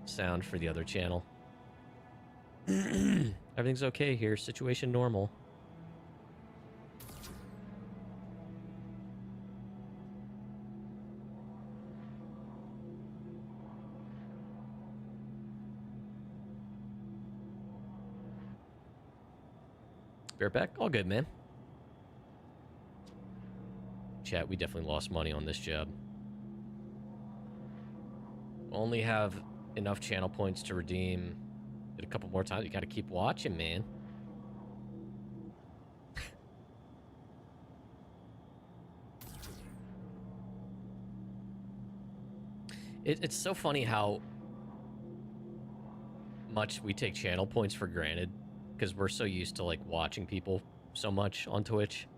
sound for the other channel. Everything's okay here. Situation normal. Bear back? All good, man. chat. We definitely lost money on this job. Only have enough channel points to redeem it a couple more times. You gotta keep watching, man. It's so funny how much we take channel points for granted because we're so used to like watching people so much on Twitch.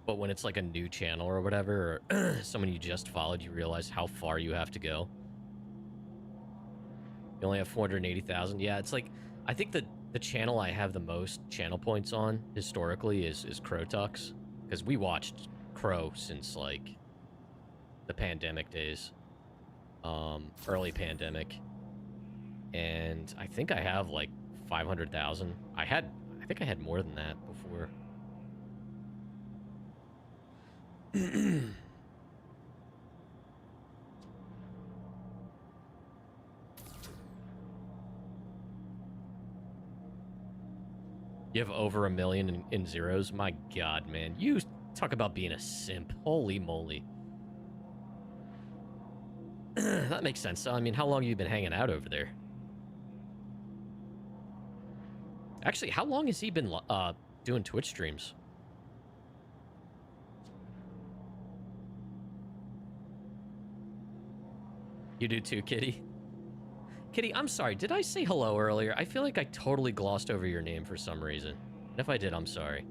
But when it's like a new channel or whatever, or someone you just followed, you realize how far you have to go. You only have 480,000. Yeah, it's like, I think the channel I have the most channel points on historically is Crow Tux, because we watched Crow since like the pandemic days, early pandemic, and I think I have like 500,000. I think I had more than that before. You have over 1 million in zeros? My god, man. You talk about being a simp. Holy moly. That makes sense. I mean, how long have you been hanging out over there? Actually, how long has he been doing Twitch streams? You do too, Kitty? Kitty, I'm sorry. Did I say hello earlier? I feel like I totally glossed over your name for some reason. And if I did, I'm sorry.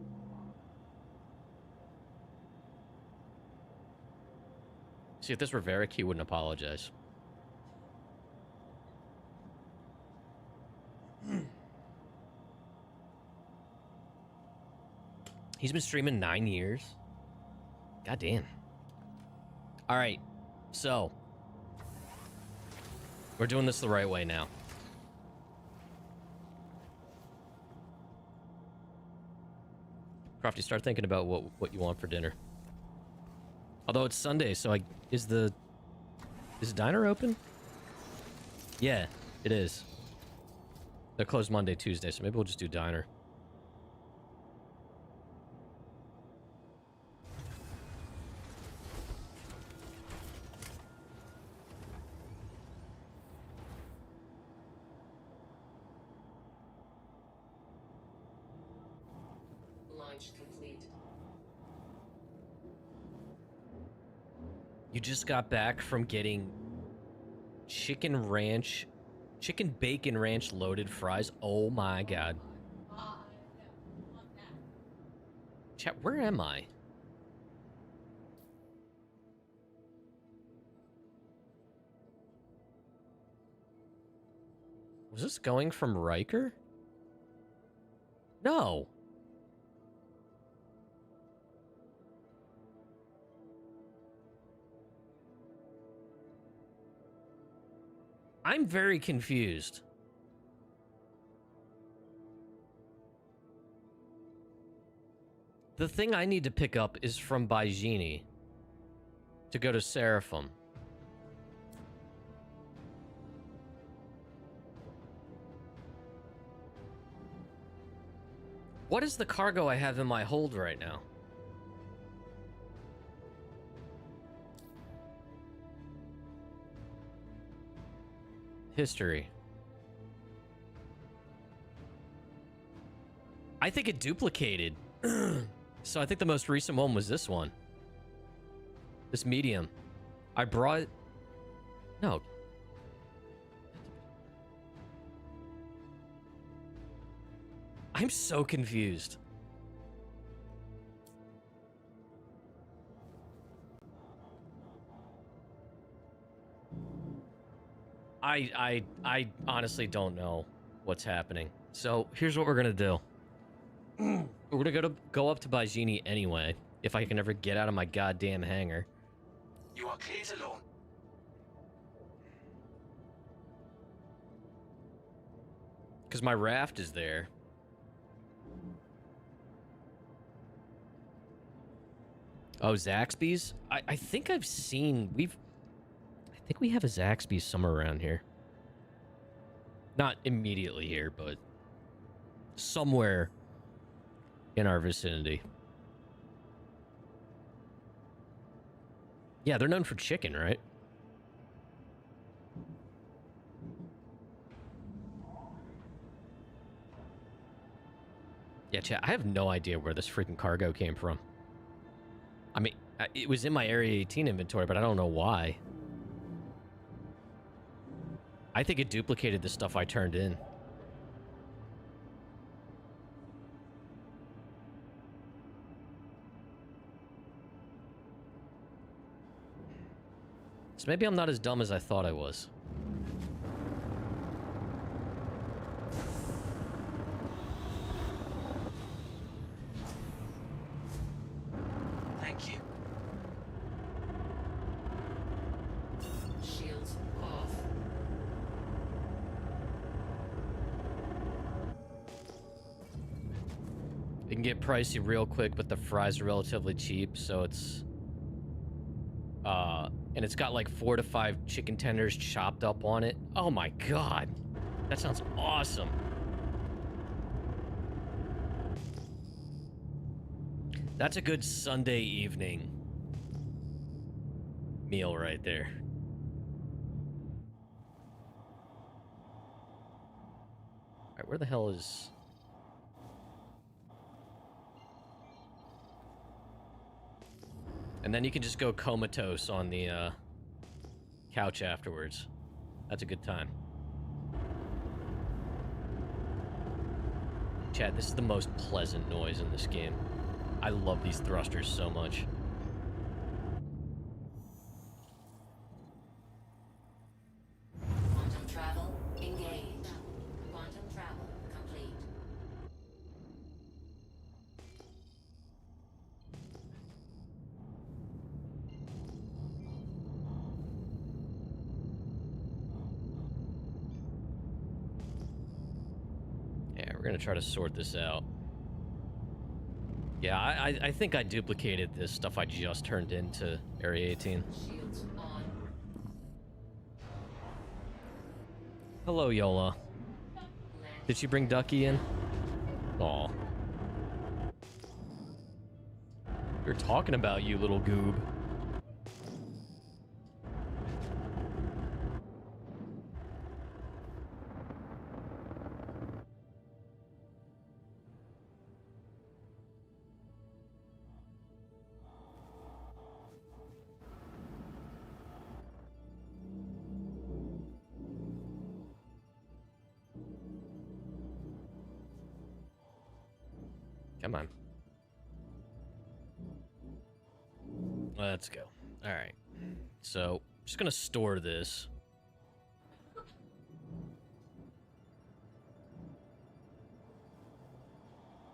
See, if this were Varric, he wouldn't apologize. He's been streaming 9 years. God damn. All right, so we're doing this the right way now. Crofty, start thinking about what you want for dinner. Although it's Sunday, so is the diner open? Yeah, it is. They're closed Monday, Tuesday, so maybe we'll just do diner. Launch complete. You just got back from getting chicken bacon ranch loaded fries. Oh my god. Chat, where am I? Was this going from Riker? No. I'm very confused. The thing I need to pick up is from Baijini to go to Seraphim. What is the cargo I have in my hold right now? History. I think it duplicated. So I think the most recent one was this one. This medium. I brought... No. I'm so confused. I honestly don't know what's happening. So here's what we're gonna do. We're gonna go up to Baijini anyway, if I can ever get out of my goddamn hangar. You are cleared alone. Because my raft is there. Oh, Zaxby's? I think I've seen... I think we have a Zaxby's somewhere around here. Not immediately here, but somewhere in our vicinity. Yeah, they're known for chicken, right? Yeah, chat, I have no idea where this freaking cargo came from. I mean, it was in my Area 18 inventory, but I don't know why. I think it duplicated the stuff I turned in. So maybe I'm not as dumb as I thought I was. Thank you. Shields off. It can get pricey real quick, but the fries are relatively cheap, so it's... and it's got like 4 to 5 chicken tenders chopped up on it. Oh my god. That sounds awesome. That's a good Sunday evening meal right there. Alright, where the hell is... And then you can just go comatose on the couch afterwards. That's a good time. Chad, this is the most pleasant noise in this game. I love these thrusters so much. Quantum travel engaged. Quantum travel complete. Yeah, we're gonna try to sort this out. Yeah, I think I duplicated this stuff I just turned into Area 18. Shields on. Hello, Yola. Did she bring Ducky in? Aw. We were talking about you, little goob. Come on. Let's go. All right. So, just gonna store this.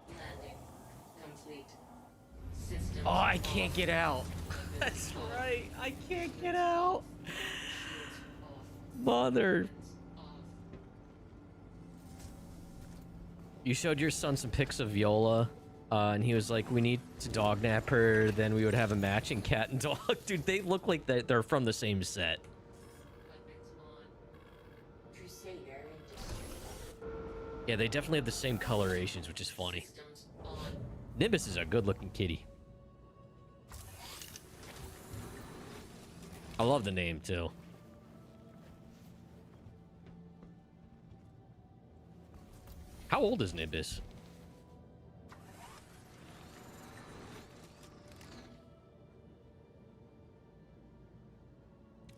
Landing complete. System. Oh, I can't get out. That's right. I can't get out. Mother. You showed your son some pics of Viola, and he was like, we need to dog nap her, then we would have a matching cat and dog. Dude, they look like they're from the same set. Crusader industry. Yeah, they definitely have the same colorations, which is funny. Systems on. Nimbus is a good-looking kitty. I love the name, too. How old is Nimbus?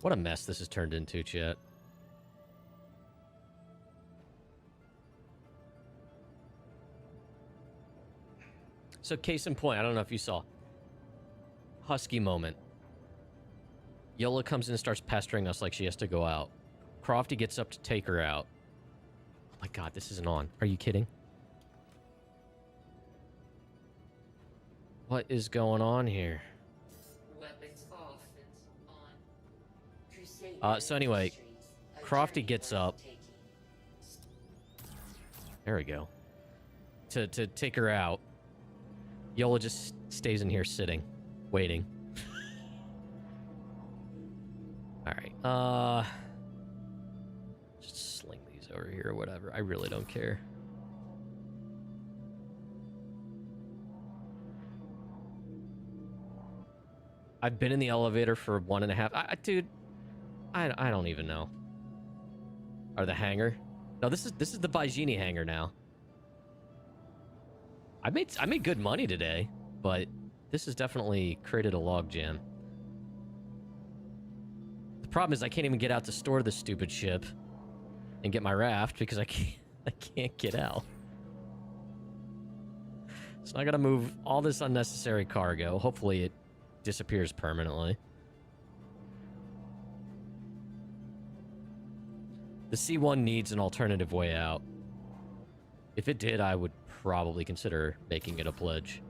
What a mess this has turned into, chat. So, case in point, I don't know if you saw. Husky moment. Yola comes in and starts pestering us like she has to go out. Crofty gets up to take her out. Oh my god, this isn't on. Are you kidding? What is going on here? Weapons off and on. Crusader So anyway, Industries. Crofty gets up. Taking. There we go. To take her out. Yola just stays in here sitting, waiting. Alright, just sling these over here or whatever. I really don't care. I've been in the elevator for 1.5. Dude, I don't even know. Or the hangar? No, this is the Baijini hangar now. I made good money today, but this has definitely created a logjam. The problem is I can't even get out to store this stupid ship and get my raft because I can't get out. So I gotta move all this unnecessary cargo. Hopefully it disappears permanently. The C1 needs an alternative way out. If it did, I would probably consider making it a pledge.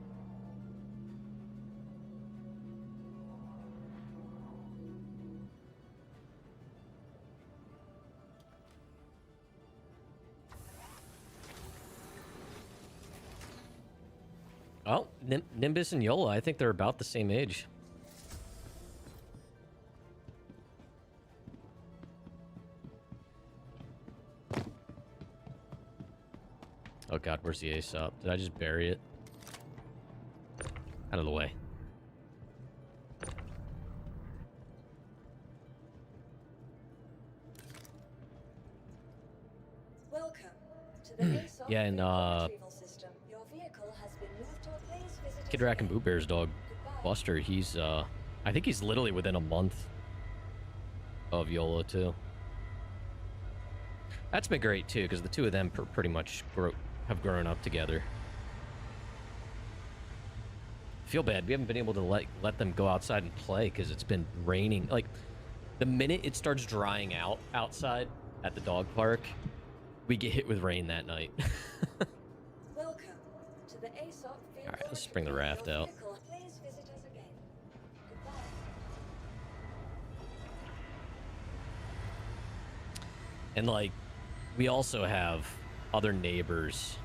Oh, Nimbus and Yola, I think they're about the same age. Oh god, where's the ace up? Did I just bury it? Out of the way. Welcome to the ASOP Yeah, and retrieval system. Your vehicle has been moved to a place visitors Kid Rack and may. Boo Bear's dog, Goodbye. Buster, he's I think he's literally within a month of Yola too. That's been great too, because the two of them pretty much have grown up together. Feel bad, we haven't been able to let them go outside and play because it's been raining. Like, the minute it starts drying out outside at the dog park, we get hit with rain that night. Welcome to the ASOP vehicle. Alright, let's bring the raft Your out. vehicle. Please visit us again. Goodbye. And like, we also have other neighbors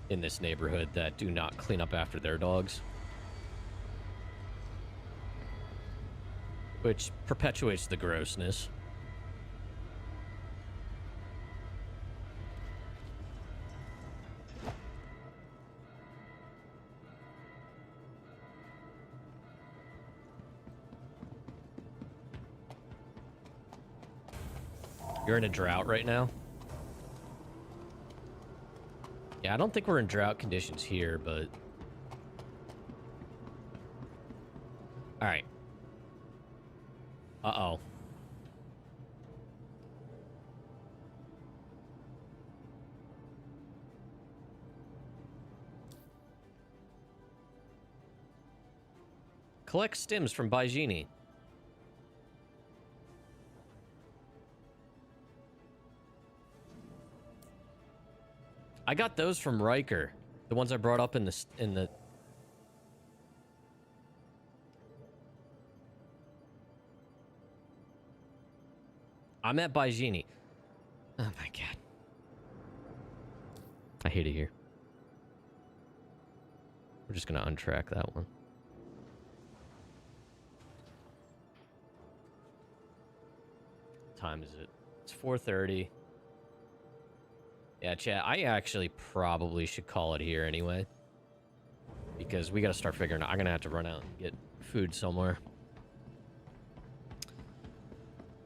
in this neighborhood that do not clean up after their dogs, which perpetuates the grossness. You're in a drought right now? Yeah, I don't think we're in drought conditions here, but... Alright. Uh-oh. Collect stims from Baijini. I got those from Riker, the ones I brought up in the. I'm at Baijini. Oh my god, I hate it here. We're just gonna untrack that one. What time is it? It's 4:30. Yeah, chat, I actually probably should call it here anyway. Because we gotta start figuring out. I'm gonna have to run out and get food somewhere.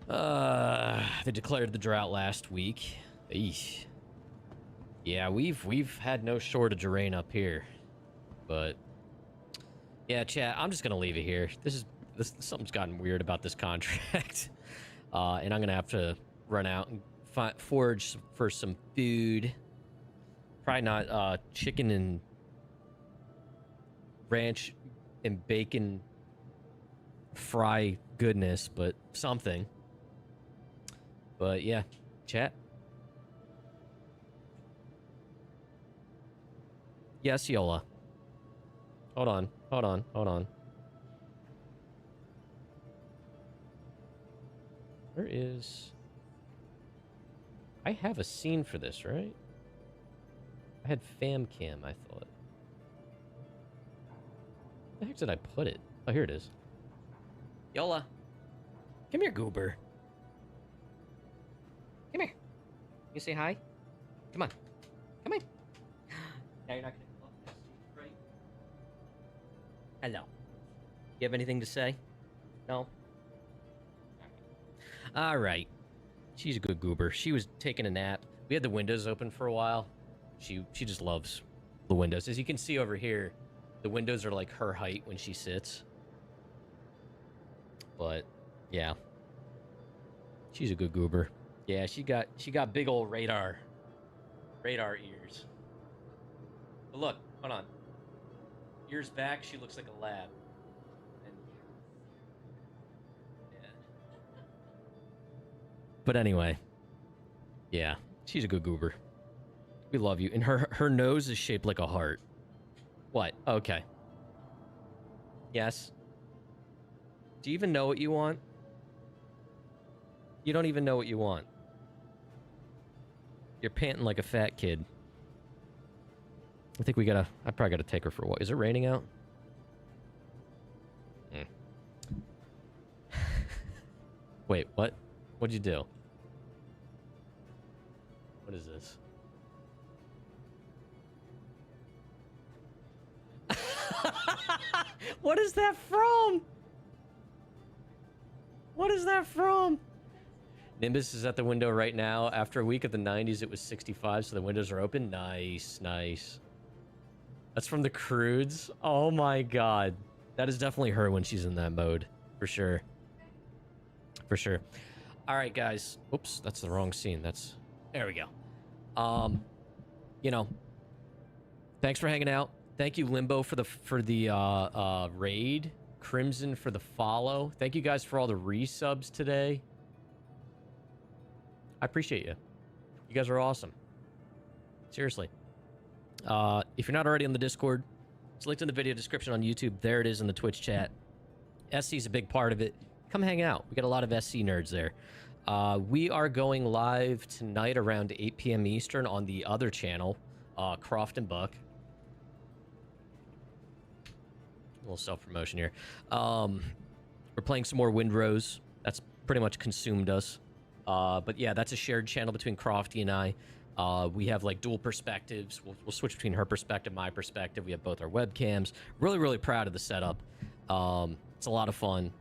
They declared the drought last week. Eesh. Yeah, we've had no shortage of rain up here. But yeah, chat, I'm just gonna leave it here. Something's gotten weird about this contract. And I'm gonna have to run out and forage for some food. Probably not chicken and ranch and bacon fry goodness, but something. But yeah, chat. Yes, Yola. Hold on. Where is... I have a scene for this, right? I had fam cam, I thought. Where the heck did I put it? Oh, here it is. Yola. Come here, goober. Come here. You say hi? Come on. Come on. Now you're not gonna come up next to me, right? Hello. You have anything to say? No? All right. She's a good goober. She was taking a nap. We had the windows open for a while. She just loves the windows. As you can see over here, the windows are like her height when she sits. But yeah. She's a good goober. Yeah, she got big old radar ears. But look, hold on. Ears back, she looks like a lab. And yeah. But anyway, yeah, she's a good goober. We love you. And her nose is shaped like a heart. What? Okay. Yes. Do you even know what you want? You don't even know what you want. You're panting like a fat kid. I think I probably gotta take her for a walk. Is it raining out? Wait, what? What'd you do? What is this? What is that from? What is that from? Nimbus is at the window right now. After a week of the 90s, it was 65, so the windows are open. Nice, nice. That's from the Crudes. Oh my god. That is definitely her when she's in that mode. For sure. For sure. Alright, guys. Oops, that's the wrong scene. There we go. You know, thanks for hanging out. Thank you, Limbo, for the raid. Crimson for the follow. Thank you guys for all the resubs today. I appreciate you. You guys are awesome. Seriously. If you're not already on the Discord, it's linked in the video description on YouTube. There it is in the Twitch chat. SC's a big part of it. Come hang out. We got a lot of SC nerds there. We are going live tonight around 8 p.m. Eastern on the other channel, Croft and Buck. A little self-promotion here. We're playing some more Windrose. That's pretty much consumed us. But yeah, that's a shared channel between Crofty and I. We have like dual perspectives. We'll switch between her perspective, my perspective. We have both our webcams. Really, really proud of the setup. It's a lot of fun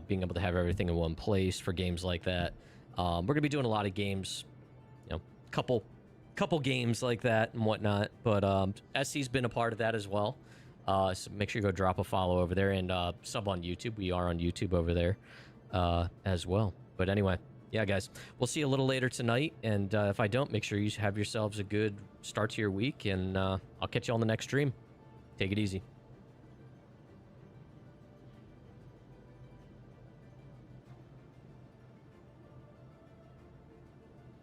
being able to have everything in one place for games like that. We're gonna be doing a lot of games, you know, couple games like that and whatnot. But SC's been a part of that as well. So make sure you go drop a follow over there and sub on YouTube. We are on YouTube over there as well. But anyway. Yeah, guys, we'll see you a little later tonight, and if I don't, make sure you have yourselves a good start to your week, and I'll catch you on the next stream. Take it easy.